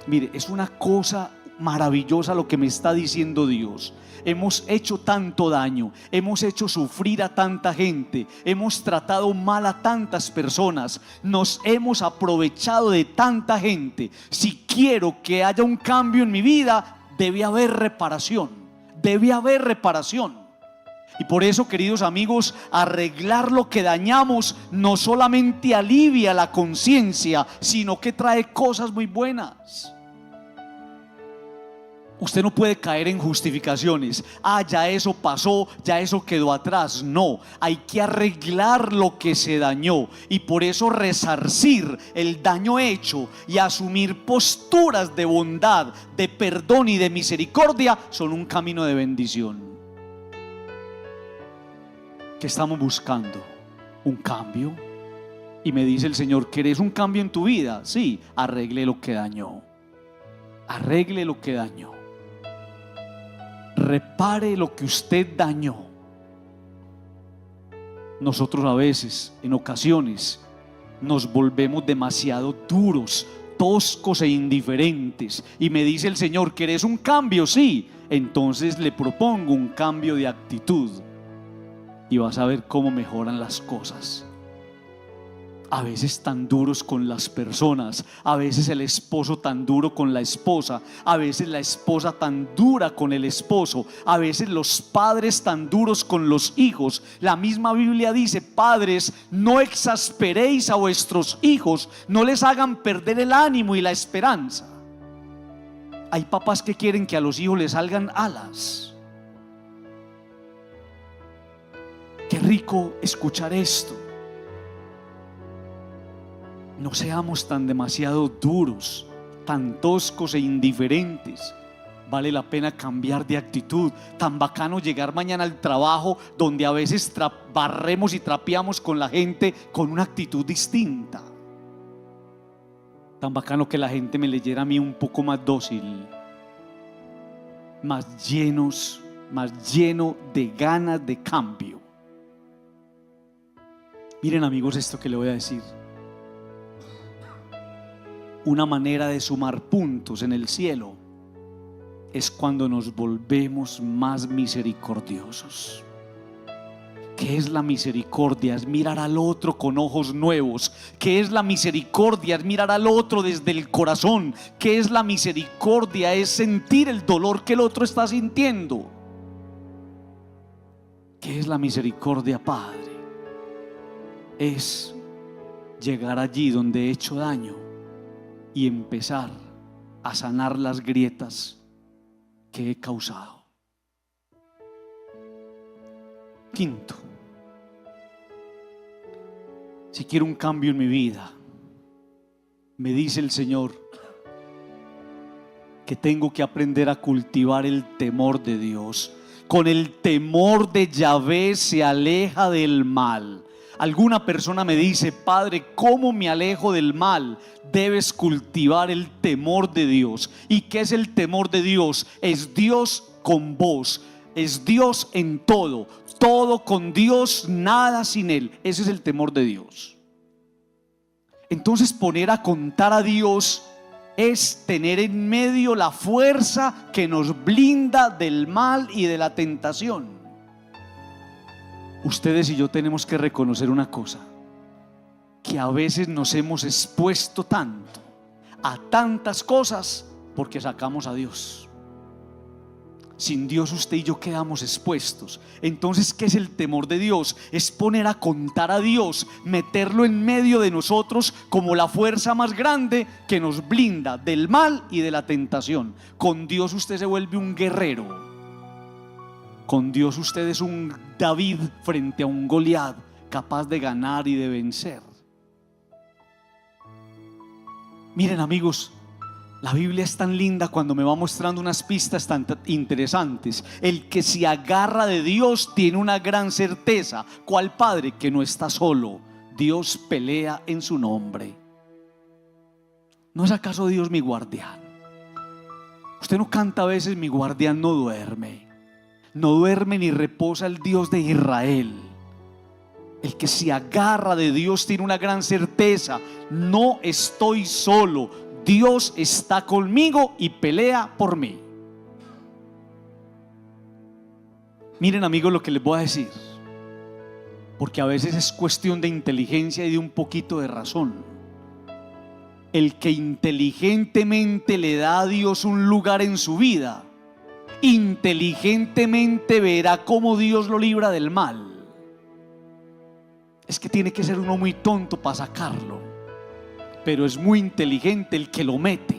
Mire, es una cosa maravillosa lo que me está diciendo Dios. Hemos hecho tanto daño, hemos hecho sufrir a tanta gente, hemos tratado mal a tantas personas, nos hemos aprovechado de tanta gente. Si quiero que haya un cambio en mi vida, debe haber reparación, debe haber reparación. Y por eso, queridos amigos, arreglar lo que dañamos no solamente alivia la conciencia, sino que trae cosas muy buenas. Usted no puede caer en justificaciones. Ya eso pasó, ya eso quedó atrás. No, hay que arreglar lo que se dañó, y por eso resarcir el daño hecho y asumir posturas de bondad, de perdón y de misericordia son un camino de bendición. ¿Qué estamos buscando? Un cambio. Y me dice el Señor, ¿querés un cambio en tu vida? Sí, arregle lo que dañó. Arregle lo que dañó. Repare lo que usted dañó. Nosotros a veces, en ocasiones, nos volvemos demasiado duros, toscos e indiferentes. Y me dice el Señor, ¿querés un cambio? Sí. Entonces le propongo un cambio de actitud, y vas a ver cómo mejoran las cosas. A veces tan duros con las personas, a veces el esposo tan duro con la esposa, a veces la esposa tan dura con el esposo, a veces los padres tan duros con los hijos. La misma Biblia dice, padres, no exasperéis a vuestros hijos, no les hagan perder el ánimo y la esperanza. Hay papás que quieren que a los hijos les salgan alas. Qué rico escuchar esto. No seamos tan demasiado duros, tan toscos e indiferentes. Vale la pena cambiar de actitud. Tan bacano llegar mañana al trabajo, donde a veces barremos y trapeamos con la gente con una actitud distinta. Tan bacano que la gente me leyera a mí un poco más dócil, más lleno de ganas de cambio. Miren, amigos, esto que le voy a decir. Una manera de sumar puntos en el cielo es cuando nos volvemos más misericordiosos. ¿Qué es la misericordia? Es mirar al otro con ojos nuevos. ¿Qué es la misericordia? Es mirar al otro desde el corazón. ¿Qué es la misericordia? Es sentir el dolor que el otro está sintiendo. ¿Qué es la misericordia, Padre? Es llegar allí donde he hecho daño y empezar a sanar las grietas que he causado. Quinto, si quiero un cambio en mi vida, me dice el Señor que tengo que aprender a cultivar el temor de Dios. Con el temor de Yahvé se aleja del mal. Alguna persona me dice, Padre, ¿cómo me alejo del mal? Debes cultivar el temor de Dios. ¿Y qué es el temor de Dios? Es Dios con vos, es Dios en todo, todo con Dios, nada sin Él. Ese es el temor de Dios. Entonces, poner a contar a Dios es tener en medio la fuerza que nos blinda del mal y de la tentación. Ustedes y yo tenemos que reconocer una cosa, que a veces nos hemos expuesto tanto a tantas cosas porque sacamos a Dios. Sin Dios usted y yo quedamos expuestos. Entonces, ¿qué es el temor de Dios? Es poner a contar a Dios, meterlo en medio de nosotros como la fuerza más grande que nos blinda del mal y de la tentación. Con Dios usted se vuelve un guerrero. Con Dios usted es un David frente a un Goliat. capaz de ganar y de vencer. Miren, amigos, la Biblia es tan linda cuando me va mostrando unas pistas tan interesantes. El que se agarra de Dios tiene una gran certeza. ¿Cuál padre? Que no está solo. Dios pelea en su nombre. ¿No es acaso Dios mi guardián? Usted no canta a veces: mi guardián no duerme. No duerme ni reposa el Dios de Israel. El que se agarra de Dios tiene una gran certeza: no estoy solo, Dios está conmigo y pelea por mí. Miren, amigos, lo que les voy a decir, porque a veces es cuestión de inteligencia y de un poquito de razón. El que inteligentemente le da a Dios un lugar en su vida, inteligentemente verá cómo Dios lo libra del mal. Es que tiene que ser uno muy tonto para sacarlo, pero es muy inteligente el que lo mete,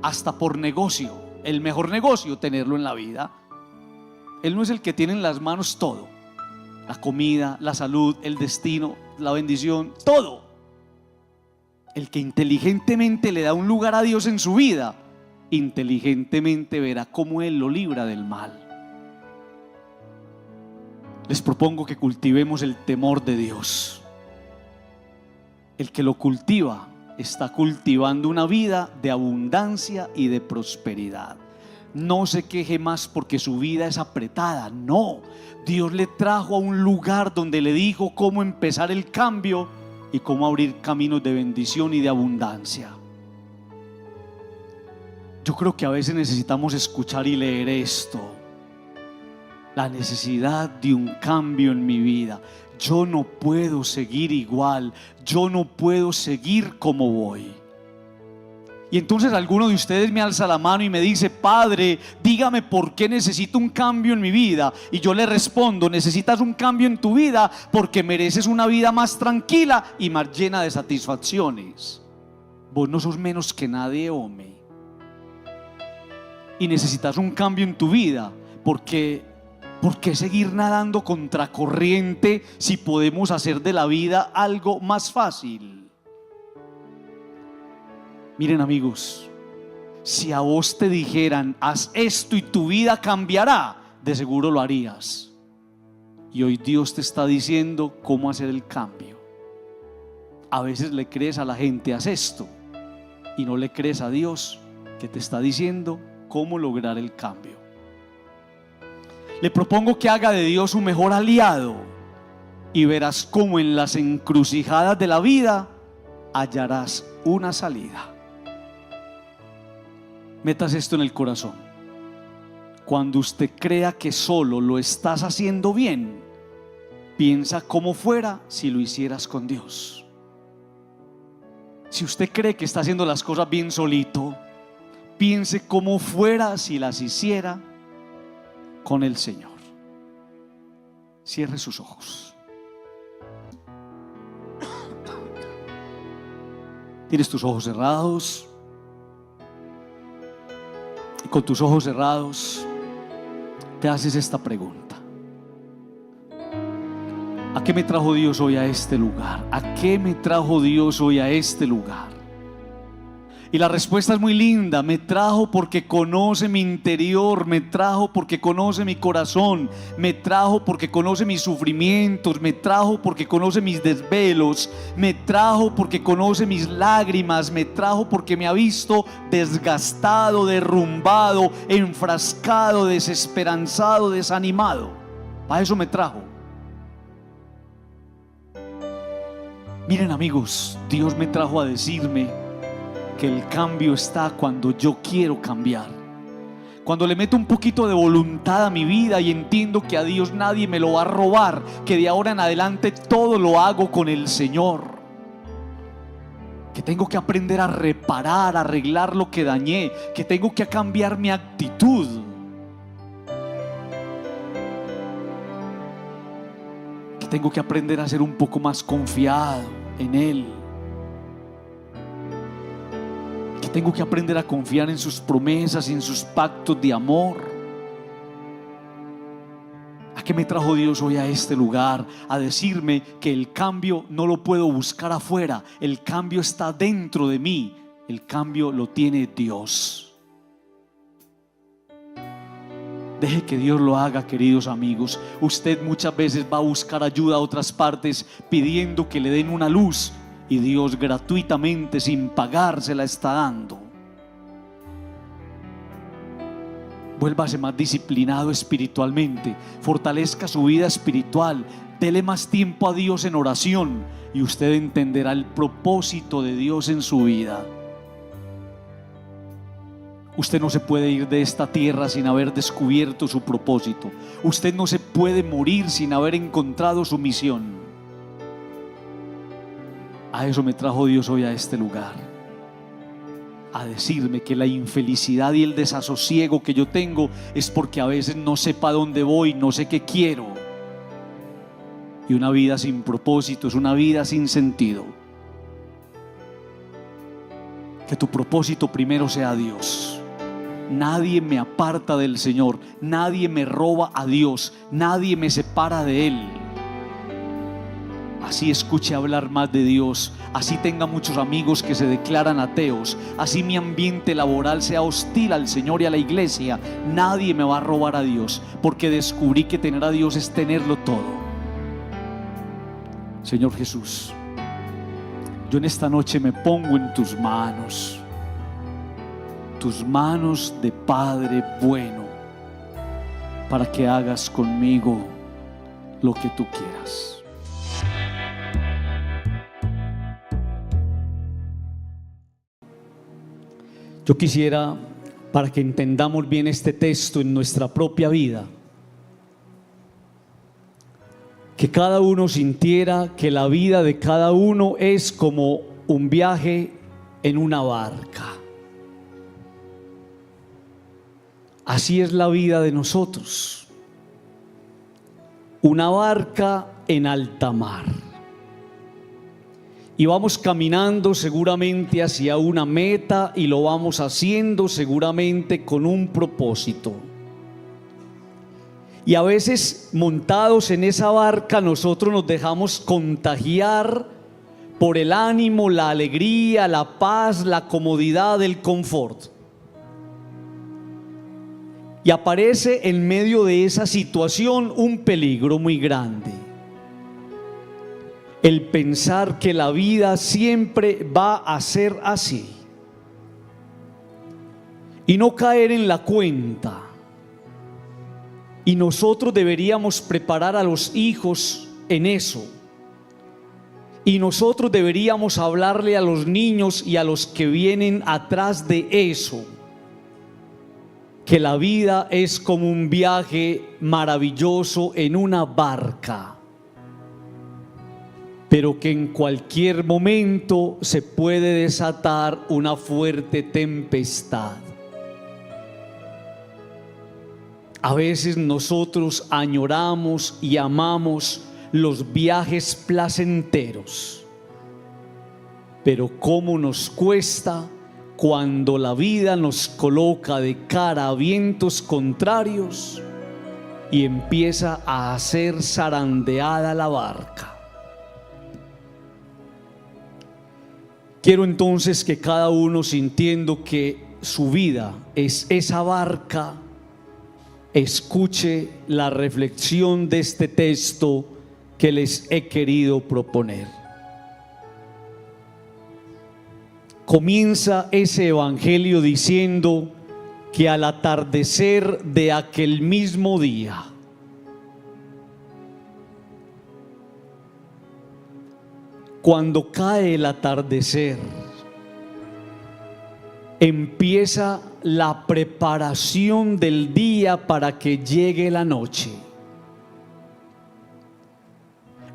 hasta por negocio. El mejor negocio, tenerlo en la vida. Él no es el que tiene en las manos todo: la comida, la salud, el destino, la bendición, todo. El que inteligentemente le da un lugar a Dios en su vida, inteligentemente verá cómo Él lo libra del mal. Les propongo que cultivemos el temor de Dios. El que lo cultiva está cultivando una vida de abundancia y de prosperidad. No se queje más porque su vida es apretada. No, Dios le trajo a un lugar donde le dijo cómo empezar el cambio y cómo abrir caminos de bendición y de abundancia. Yo creo que a veces necesitamos escuchar y leer esto: la necesidad de un cambio en mi vida. Yo no puedo seguir igual, yo no puedo seguir como voy. Y entonces alguno de ustedes me alza la mano y me dice: padre, dígame por qué necesito un cambio en mi vida. Y yo le respondo: necesitas un cambio en tu vida porque mereces una vida más tranquila y más llena de satisfacciones. Vos no sos menos que nadie, hombre. Y necesitas un cambio en tu vida porque ¿por qué seguir nadando contracorriente si podemos hacer de la vida algo más fácil? Miren, amigos, si a vos te dijeran: haz esto y tu vida cambiará, de seguro lo harías. Y hoy Dios te está diciendo cómo hacer el cambio. A veces le crees a la gente: haz esto, y no le crees a Dios que te está diciendo cómo lograr el cambio. Le propongo que haga de Dios su mejor aliado y verás cómo en las encrucijadas de la vida hallarás una salida. Metas esto en el corazón: cuando usted crea que solo lo estás haciendo bien, piensa cómo fuera si lo hicieras con Dios. Si usted cree que está haciendo las cosas bien solito, piense cómo fuera si las hiciera con el Señor. Cierre sus ojos. Tienes tus ojos cerrados. Y con tus ojos cerrados te haces esta pregunta: ¿a qué me trajo Dios hoy a este lugar? ¿A qué me trajo Dios hoy a este lugar? Y la respuesta es muy linda: me trajo porque conoce mi interior, me trajo porque conoce mi corazón, me trajo porque conoce mis sufrimientos, me trajo porque conoce mis desvelos, me trajo porque conoce mis lágrimas, me trajo porque me ha visto desgastado, derrumbado, enfrascado, desesperanzado, desanimado. Para eso me trajo. Miren, amigos, Dios me trajo a decirme que el cambio está cuando yo quiero cambiar, cuando le meto un poquito de voluntad a mi vida y entiendo que a Dios nadie me lo va a robar, que de ahora en adelante todo lo hago con el Señor, que tengo que aprender a reparar, a arreglar lo que dañé, que tengo que cambiar mi actitud, que tengo que aprender a ser un poco más confiado en Él, que tengo que aprender a confiar en sus promesas y en sus pactos de amor, a qué me trajo Dios hoy a este lugar? A decirme que el cambio no lo puedo buscar afuera, el cambio está dentro de mí, el cambio lo tiene Dios. Deje que Dios lo haga, queridos amigos. Usted muchas veces va a buscar ayuda a otras partes pidiendo que le den una luz, y Dios gratuitamente, sin pagar, se la está dando. Vuélvase más disciplinado espiritualmente, fortalezca su vida espiritual, dele más tiempo a Dios en oración, y usted entenderá el propósito de Dios en su vida. Usted no se puede ir de esta tierra sin haber descubierto su propósito. Usted no se puede morir sin haber encontrado su misión. A eso me trajo Dios hoy a este lugar, a decirme que la infelicidad y el desasosiego que yo tengo es porque a veces no sé para dónde voy, no sé qué quiero. Y una vida sin propósito es una vida sin sentido. Que tu propósito primero sea Dios. Nadie me aparta del Señor, nadie me roba a Dios, nadie me separa de Él. Así escuche hablar más de Dios, así tenga muchos amigos que se declaran ateos, así mi ambiente laboral sea hostil al Señor y a la iglesia, nadie me va a robar a Dios, porque descubrí que tener a Dios es tenerlo todo. Señor Jesús, yo en esta noche me pongo en tus manos de Padre bueno, para que hagas conmigo lo que tú quieras. Yo quisiera, para que entendamos bien este texto en nuestra propia vida, que cada uno sintiera que la vida de cada uno es como un viaje en una barca. Así es la vida de nosotros, una barca en alta mar. Y vamos caminando seguramente hacia una meta, y lo vamos haciendo seguramente con un propósito. Y a veces, montados en esa barca, nosotros nos dejamos contagiar por el ánimo, la alegría, la paz, la comodidad, el confort. Y aparece en medio de esa situación un peligro muy grande: el pensar que la vida siempre va a ser así, y no caer en la cuenta. Y nosotros deberíamos preparar a los hijos en eso, y nosotros deberíamos hablarle a los niños y a los que vienen atrás de eso, que la vida es como un viaje maravilloso en una barca, pero que en cualquier momento se puede desatar una fuerte tempestad. A veces nosotros añoramos y amamos los viajes placenteros, pero cómo nos cuesta cuando la vida nos coloca de cara a vientos contrarios y empieza a hacer zarandeada la barca. Quiero entonces que cada uno, sintiendo que su vida es esa barca, escuche la reflexión de este texto que les he querido proponer. Comienza ese evangelio diciendo que al atardecer de aquel mismo día, cuando cae el atardecer, empieza la preparación del día para que llegue la noche.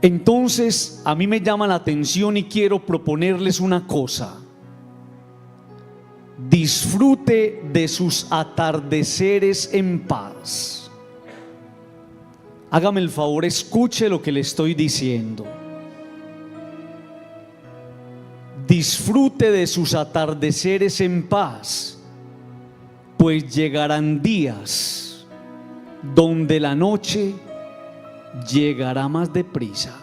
Entonces, a mí me llama la atención y quiero proponerles una cosa: disfrute de sus atardeceres en paz. Hágame el favor, escuche lo que le estoy diciendo. Disfrute de sus atardeceres en paz, pues llegarán días donde la noche llegará más deprisa.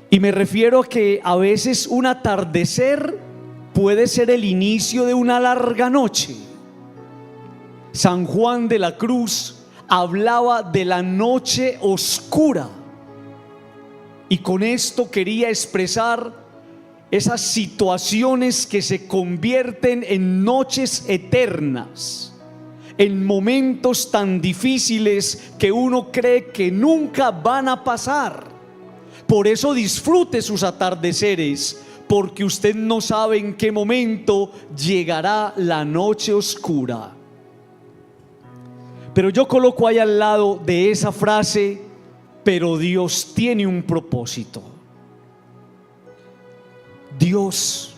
Y me refiero a que a veces un atardecer puede ser el inicio de una larga noche. San Juan de la Cruz hablaba de la noche oscura, y con esto quería expresar esas situaciones que se convierten en noches eternas, en momentos tan difíciles que uno cree que nunca van a pasar. Por eso disfrute sus atardeceres, porque usted no sabe en qué momento llegará la noche oscura. Pero yo coloco ahí al lado de esa frase: pero Dios tiene un propósito. Dios,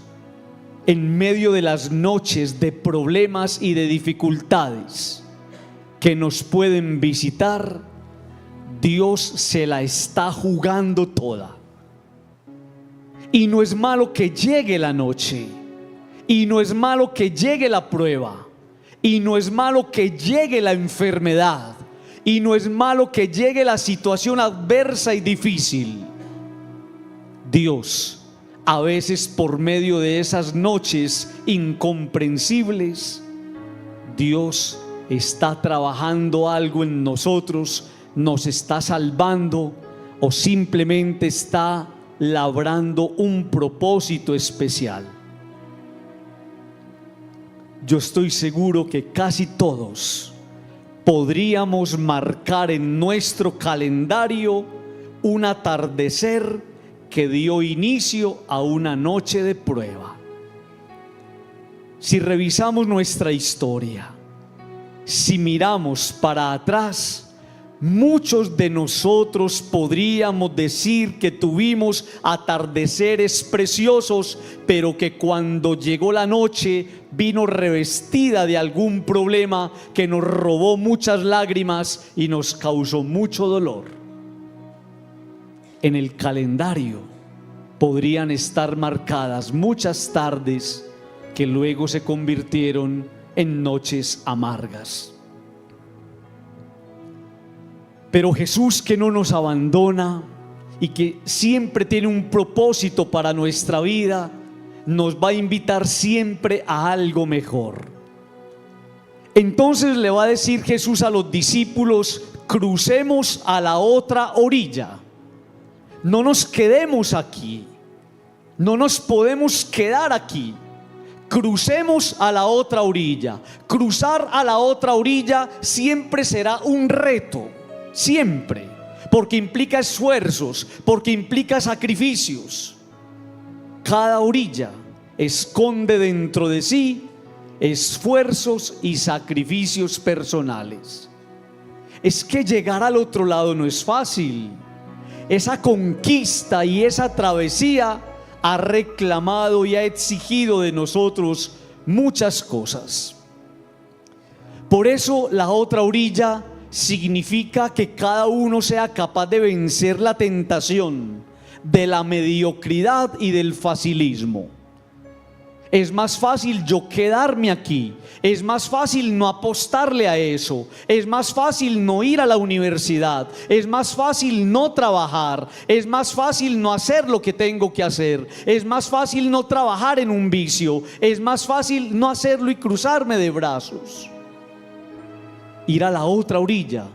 en medio de las noches de problemas y de dificultades que nos pueden visitar, Dios se la está jugando toda. Y no es malo que llegue la noche, y no es malo que llegue la prueba, y no es malo que llegue la enfermedad, y no es malo que llegue la situación adversa y difícil. Dios, a veces por medio de esas noches incomprensibles, Dios está trabajando algo en nosotros, nos está salvando, o simplemente está labrando un propósito especial. Yo estoy seguro que casi todos podríamos marcar en nuestro calendario un atardecer que dio inicio a una noche de prueba. Si revisamos nuestra historia, si miramos para atrás, muchos de nosotros podríamos decir que tuvimos atardeceres preciosos, pero que cuando llegó la noche vino revestida de algún problema que nos robó muchas lágrimas y nos causó mucho dolor. En el calendario podrían estar marcadas muchas tardes que luego se convirtieron en noches amargas. Pero Jesús, que no nos abandona y que siempre tiene un propósito para nuestra vida, nos va a invitar siempre a algo mejor. Entonces le va a decir Jesús a los discípulos: crucemos a la otra orilla. No nos quedemos aquí, no nos podemos quedar aquí. Crucemos a la otra orilla. Cruzar a la otra orilla siempre será un reto, siempre, porque implica esfuerzos, porque implica sacrificios. Cada orilla esconde dentro de sí esfuerzos y sacrificios personales. Es que llegar al otro lado no es fácil. Esa conquista y esa travesía ha reclamado y ha exigido de nosotros muchas cosas. Por eso la otra orilla significa que cada uno sea capaz de vencer la tentación de la mediocridad y del facilismo. Es más fácil yo quedarme aquí, es más fácil no apostarle a eso, es más fácil no ir a la universidad, es más fácil no trabajar, es más fácil no hacer lo que tengo que hacer, es más fácil no trabajar en un vicio, es más fácil no hacerlo y cruzarme de brazos. Ir a la otra orilla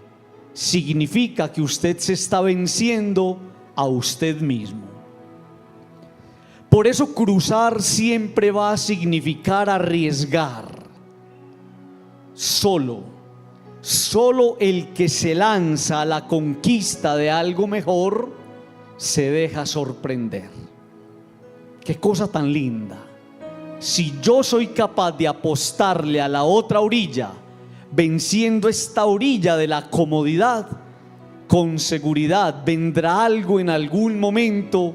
significa que usted se está venciendo a usted mismo. Por eso cruzar siempre va a significar arriesgar. Solo el que se lanza a la conquista de algo mejor se deja sorprender. Qué cosa tan linda. Si yo soy capaz de apostarle a la otra orilla, venciendo esta orilla de la comodidad, con seguridad vendrá algo en algún momento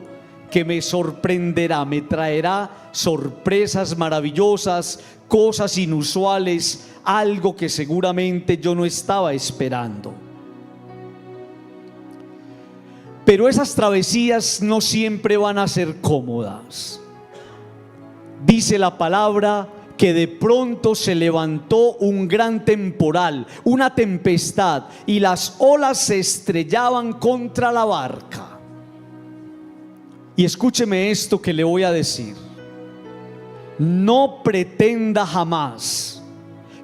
que me sorprenderá, me traerá sorpresas maravillosas, cosas inusuales, algo que seguramente yo no estaba esperando. Pero esas travesías no siempre van a ser cómodas. Dice la palabra que de pronto se levantó un gran temporal, una tempestad, y las olas se estrellaban contra la barca. Y escúcheme esto que le voy a decir: no pretenda jamás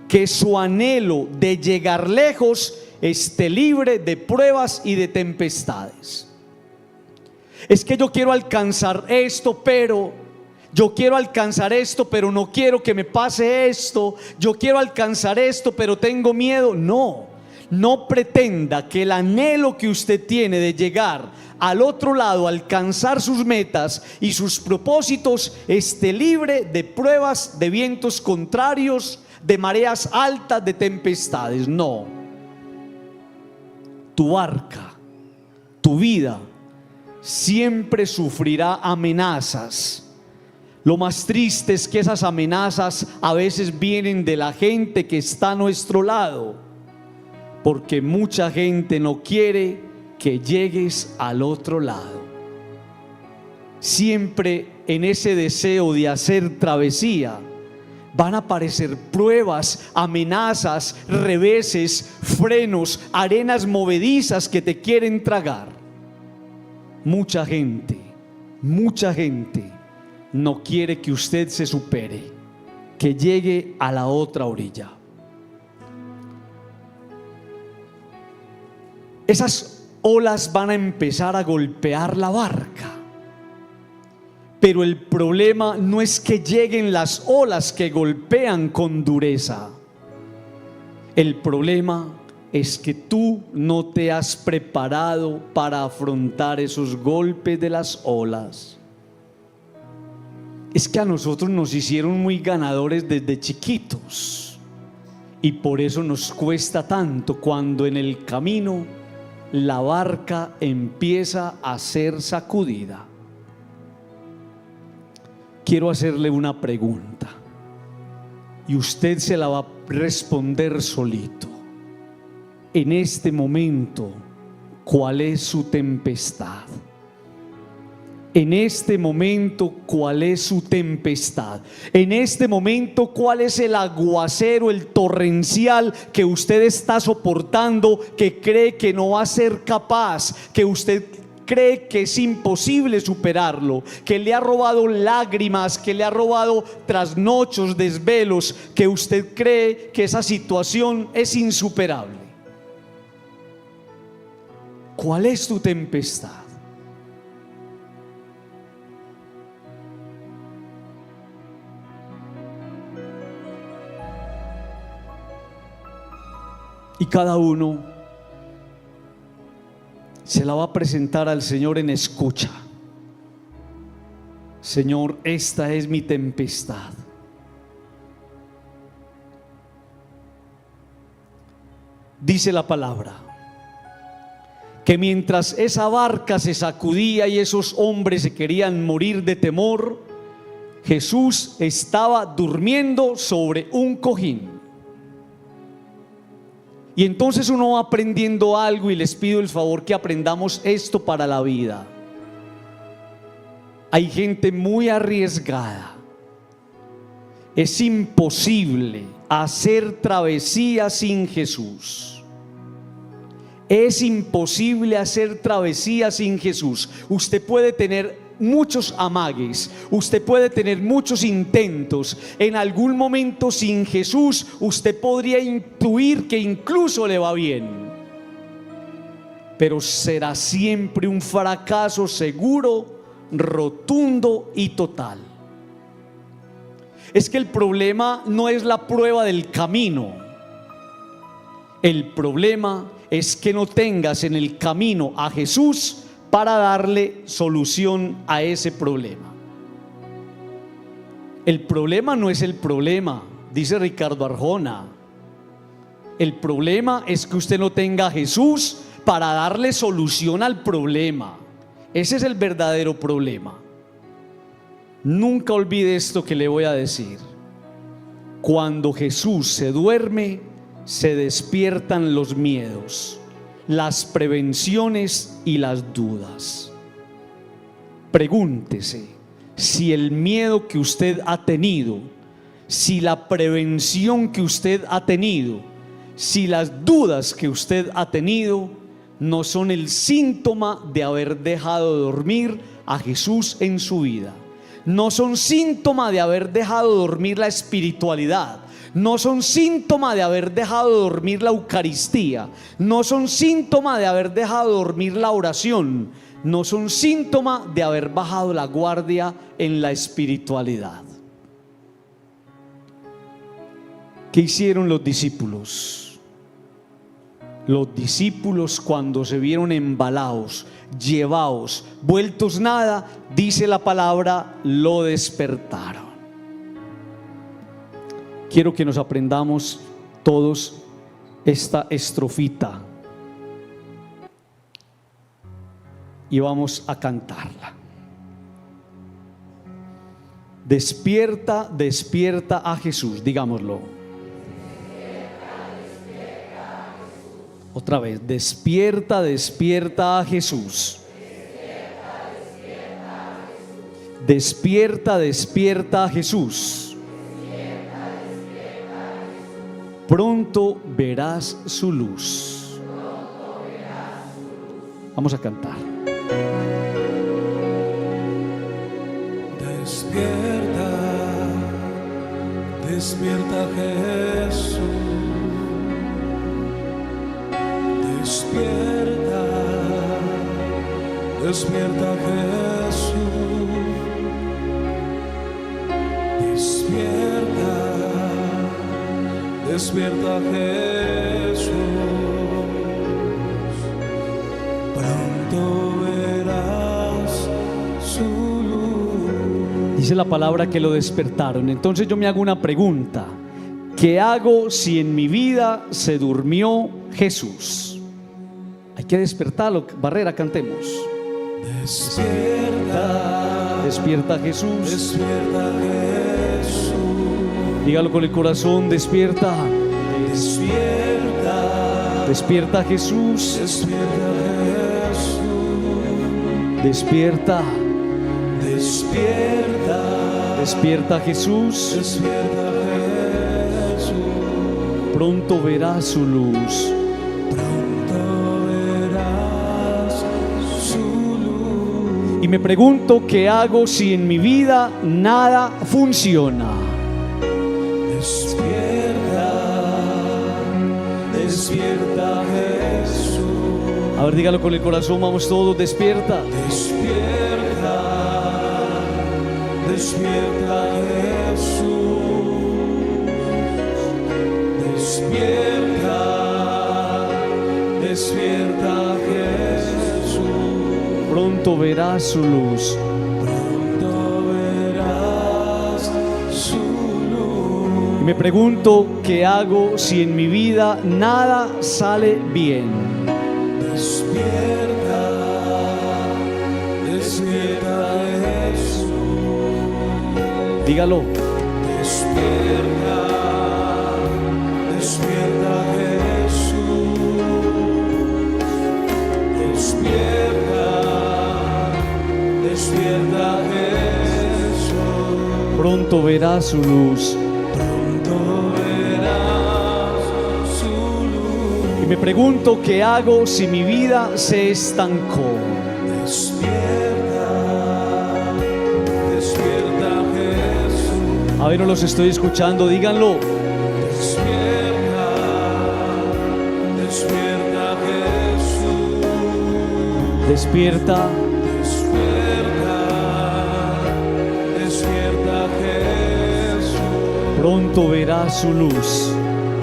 que su anhelo de llegar lejos esté libre de pruebas y de tempestades. Es que yo quiero alcanzar esto, pero yo quiero alcanzar esto, pero no quiero que me pase esto. Yo quiero alcanzar esto, pero tengo miedo. No pretenda que el anhelo que usted tiene de llegar al otro lado, alcanzar sus metas y sus propósitos, esté libre de pruebas, de vientos contrarios, de mareas altas, de tempestades. No. Tu barca, tu vida, siempre sufrirá amenazas. Lo más triste es que esas amenazas a veces vienen de la gente que está a nuestro lado, porque mucha gente no quiere que llegues al otro lado. Siempre en ese deseo de hacer travesía van a aparecer pruebas, amenazas, reveses, frenos, arenas movedizas que te quieren tragar. Mucha gente no quiere que usted se supere, que llegue a la otra orilla. Esas olas van a empezar a golpear la barca, pero el problema no es que lleguen las olas que golpean con dureza. El problema es que tú no te has preparado para afrontar esos golpes de las olas. Es que a nosotros nos hicieron muy ganadores desde chiquitos, y por eso nos cuesta tanto cuando en el camino la barca empieza a ser sacudida. Quiero hacerle una pregunta y usted se la va a responder solito. En este momento, ¿cuál es su tempestad? En este momento, ¿cuál es su tempestad? En este momento, ¿cuál es el aguacero, el torrencial que usted está soportando, que cree que no va a ser capaz, que usted cree que es imposible superarlo, que le ha robado lágrimas, que le ha robado trasnochos, desvelos, que usted cree que esa situación es insuperable? ¿Cuál es tu tempestad? Y cada uno se la va a presentar al Señor en escucha. Señor, esta es mi tempestad. Dice la palabra que mientras esa barca se sacudía y esos hombres se querían morir de temor, Jesús estaba durmiendo sobre un cojín. Y entonces uno va aprendiendo algo, y les pido el favor que aprendamos esto para la vida. Hay gente muy arriesgada. Es imposible hacer travesía sin Jesús. Es imposible hacer travesía sin Jesús. Usted puede tener muchos amagues, usted puede tener muchos intentos. En algún momento sin Jesús usted podría intuir que incluso le va bien, pero será siempre un fracaso seguro, rotundo y total. Es que el problema no es la prueba del camino. El problema es que no tengas en el camino a Jesús para darle solución a ese problema. El problema no es el problema, dice Ricardo Arjona. El problema es que usted no tenga a Jesús para darle solución al problema. Ese es el verdadero problema. Nunca olvide esto que le voy a decir. Cuando Jesús se duerme, se despiertan los miedos, las prevenciones y las dudas. Pregúntese si el miedo que usted ha tenido si la prevención que usted ha tenido, si las dudas que usted ha tenido no son el síntoma de haber dejado de dormir a Jesús en su vida, no son síntoma de haber dejado de dormir la espiritualidad, no son síntoma de haber dejado de dormir la Eucaristía, no son síntoma de haber dejado de dormir la oración, no son síntoma de haber bajado la guardia en la espiritualidad. ¿Qué hicieron los discípulos? Los discípulos, cuando se vieron embalados, llevados, vueltos nada, dice la palabra, lo despertaron. Quiero que nos aprendamos todos esta estrofita y vamos a cantarla. Despierta, despierta a Jesús, digámoslo. Otra vez, despierta, despierta a Jesús. Despierta, despierta a Jesús. Pronto verás su luz. Vamos a cantar. Despierta, despierta Jesús. Despierta, despierta Jesús. Despierta, despierta Jesús. Pronto verás su luz. Dice la palabra que lo despertaron. Entonces yo me hago una pregunta: ¿qué hago si en mi vida se durmió Jesús? Hay que despertarlo. Barrera, cantemos. Despierta, despierta Jesús. despierta Jesús. Dígalo con el corazón, despierta. Despierta, Despierta Jesús. despierta Jesús. Despierta. Despierta, Despierta Jesús. despierta Jesús. Pronto verás su luz. Pronto verás su luz. Y me pregunto, ¿qué hago si en mi vida nada funciona? Despierta, despierta Jesús. A ver, dígalo con el corazón, vamos todos, despierta. Despierta, despierta Jesús. Despierta, despierta Jesús. Pronto verás su luz. Pronto verás su luz. Y me pregunto, ¿qué hago si en mi vida nada sale bien? Despierta, despierta Jesús. Dígalo. Despierta, despierta Jesús. Despierta, despierta Jesús. Pronto verás su luz. Pronto verás su luz. Y me pregunto, ¿qué hago si mi vida se estancó? Despierta, despierta Jesús. A ver, no los estoy escuchando, díganlo. Despierta, despierta Jesús. Despierta. Despierta, despierta Jesús. Pronto verás su luz.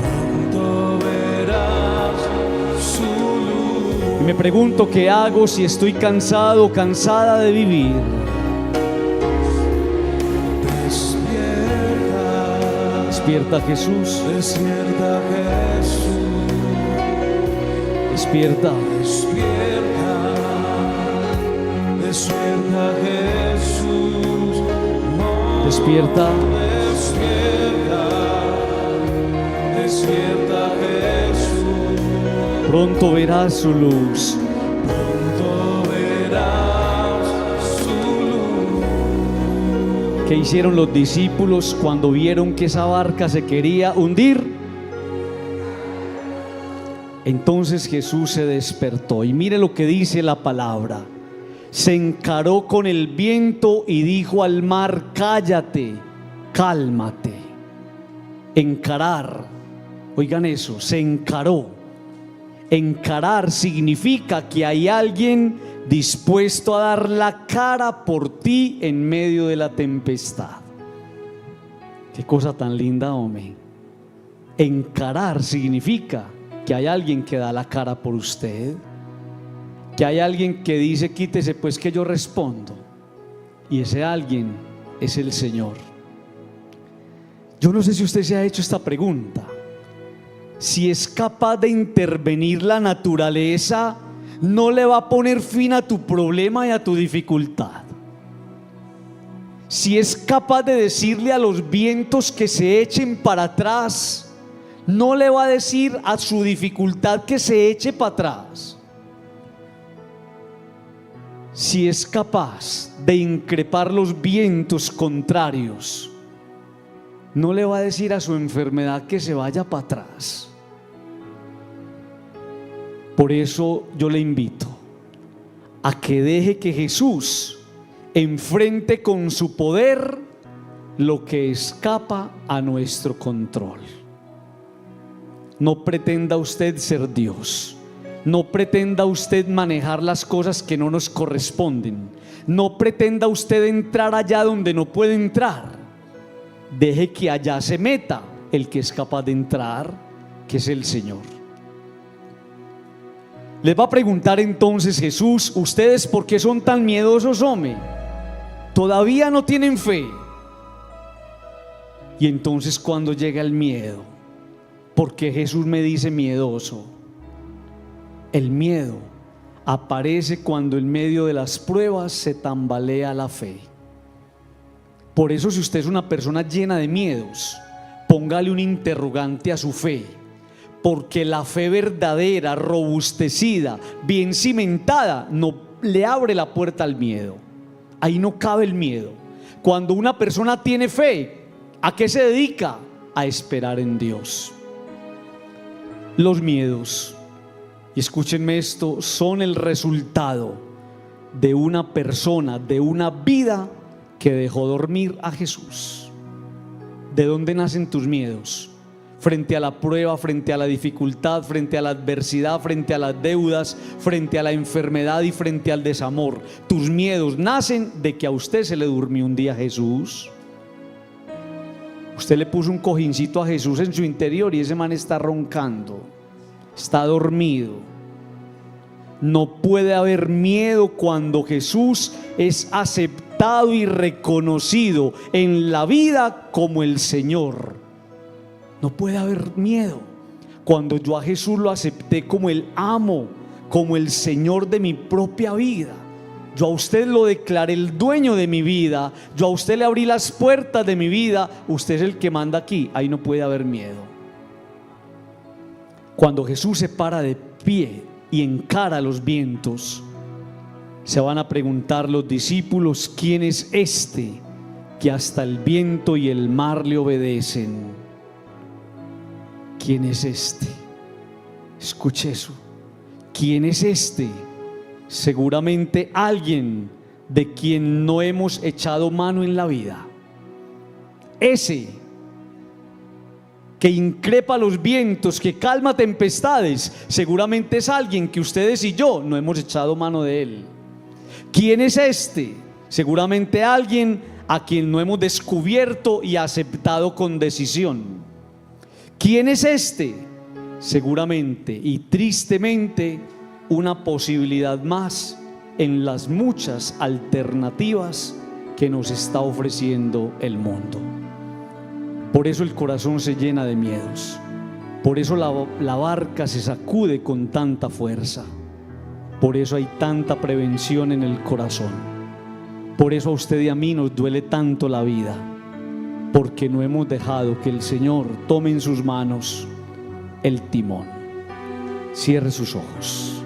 Pronto verás su luz. Y me pregunto, ¿qué hago si estoy cansado o cansada de vivir? Despierta, Despierta Jesús. despierta Jesús. Despierta. Despierta, despierta Jesús. No, Despierta. despierta, despierta Jesús. Pronto verás su luz. Pronto verás su luz. ¿Qué hicieron los discípulos cuando vieron que esa barca se quería hundir? Entonces Jesús se despertó y mire lo que dice la palabra. Se encaró con el viento y dijo al mar: cállate, cálmate. Encarar, oigan eso, se encaró. Encarar significa que hay alguien dispuesto a dar la cara por ti en medio de la tempestad. Qué cosa tan linda, hombre. Encarar significa que hay alguien que da la cara por usted, que hay alguien que dice: quítese pues que yo respondo. Y ese alguien es el Señor. Yo no sé si usted se ha hecho esta pregunta: si es capaz de intervenir la naturaleza, no le va a poner fin a tu problema y a tu dificultad. Si es capaz de decirle a los vientos que se echen para atrás, no le va a decir a su dificultad que se eche para atrás. Si es capaz de increpar los vientos contrarios, no le va a decir a su enfermedad que se vaya para atrás. Por eso yo le invito a que deje que Jesús enfrente con su poder lo que escapa a nuestro control. No pretenda usted ser Dios. No pretenda usted manejar las cosas que no nos corresponden. No pretenda usted entrar allá donde no puede entrar. Deje que allá se meta el que es capaz de entrar, que es el Señor. Les va a preguntar entonces Jesús: ¿ustedes por qué son tan miedosos, hombre? ¿Todavía no tienen fe? Y entonces, cuando llega el miedo, ¿por qué Jesús me dice miedoso? El miedo aparece cuando en medio de las pruebas se tambalea la fe. Por eso, si usted es una persona llena de miedos, póngale un interrogante a su fe, porque la fe verdadera, robustecida, bien cimentada, no le abre la puerta al miedo. Ahí no cabe el miedo. Cuando una persona tiene fe, ¿a qué se dedica? A esperar en Dios. Los miedos, y escúchenme esto, son el resultado de una persona, de una vida que dejó dormir a Jesús. ¿De dónde nacen tus miedos? Frente a la prueba, frente a la dificultad, frente a la adversidad, frente a las deudas, frente a la enfermedad y frente al desamor. Tus miedos nacen de que a usted se le durmió un día Jesús. Usted le puso un cojincito a Jesús en su interior y ese man está roncando, está dormido. No puede haber miedo cuando Jesús es aceptado y reconocido en la vida como el Señor. No puede haber miedo cuando yo a Jesús lo acepté como el amo, como el Señor de mi propia vida. Yo a usted lo declaré el dueño de mi vida. Yo a usted le abrí las puertas de mi vida. Usted es el que manda aquí. Ahí no puede haber miedo. Cuando Jesús se para de pie y encara a los vientos, se van a preguntar los discípulos: ¿quién es este que hasta el viento y el mar le obedecen? ¿Quién es este? Escuche eso. ¿Quién es este? Seguramente alguien de quien no hemos echado mano en la vida. Ese que increpa los vientos, que calma tempestades, seguramente es alguien que ustedes y yo no hemos echado mano de él. ¿Quién es este? Seguramente alguien a quien no hemos descubierto y aceptado con decisión. ¿Quién es este? Seguramente y tristemente una posibilidad más en las muchas alternativas que nos está ofreciendo el mundo. Por eso el corazón se llena de miedos. Por eso la barca se sacude con tanta fuerza. Por eso hay tanta prevención en el corazón. Por eso a usted y a mí nos duele tanto la vida, porque no hemos dejado que el Señor tome en sus manos el timón. Cierre sus ojos.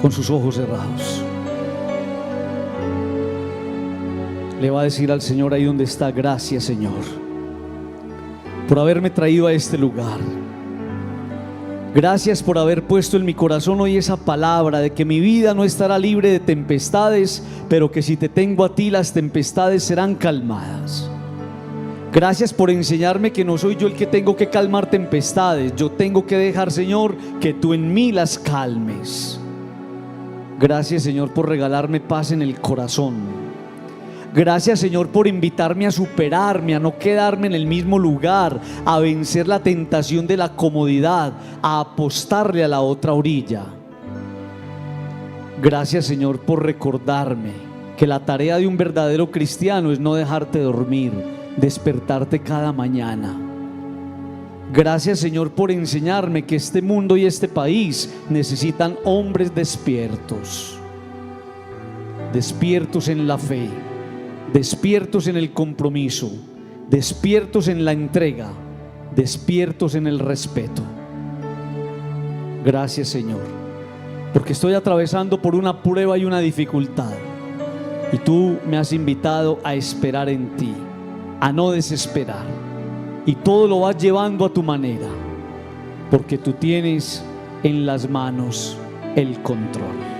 con sus ojos cerrados. Le va a decir al Señor ahí donde está: gracias, Señor, por haberme traído a este lugar. Gracias por haber puesto en mi corazón hoy esa palabra de que mi vida no estará libre de tempestades, pero que si te tengo a ti las tempestades serán calmadas. Gracias por enseñarme que no soy yo el que tengo que calmar tempestades. Yo tengo que dejar, Señor, que tú en mí las calmes. Gracias, Señor, por regalarme paz en el corazón. Gracias, Señor, por invitarme a superarme, a no quedarme en el mismo lugar, a vencer la tentación de la comodidad, a apostarle a la otra orilla. Gracias, Señor, por recordarme que la tarea de un verdadero cristiano es no dejarte dormir, despertarte cada mañana. Gracias, Señor, por enseñarme que este mundo y este país necesitan hombres despiertos, despiertos en la fe, despiertos en el compromiso, despiertos en la entrega, despiertos en el respeto. Gracias, Señor, porque estoy atravesando por una prueba y una dificultad, y tú me has invitado a esperar en ti, a no desesperar, y todo lo vas llevando a tu manera, porque tú tienes en las manos el control.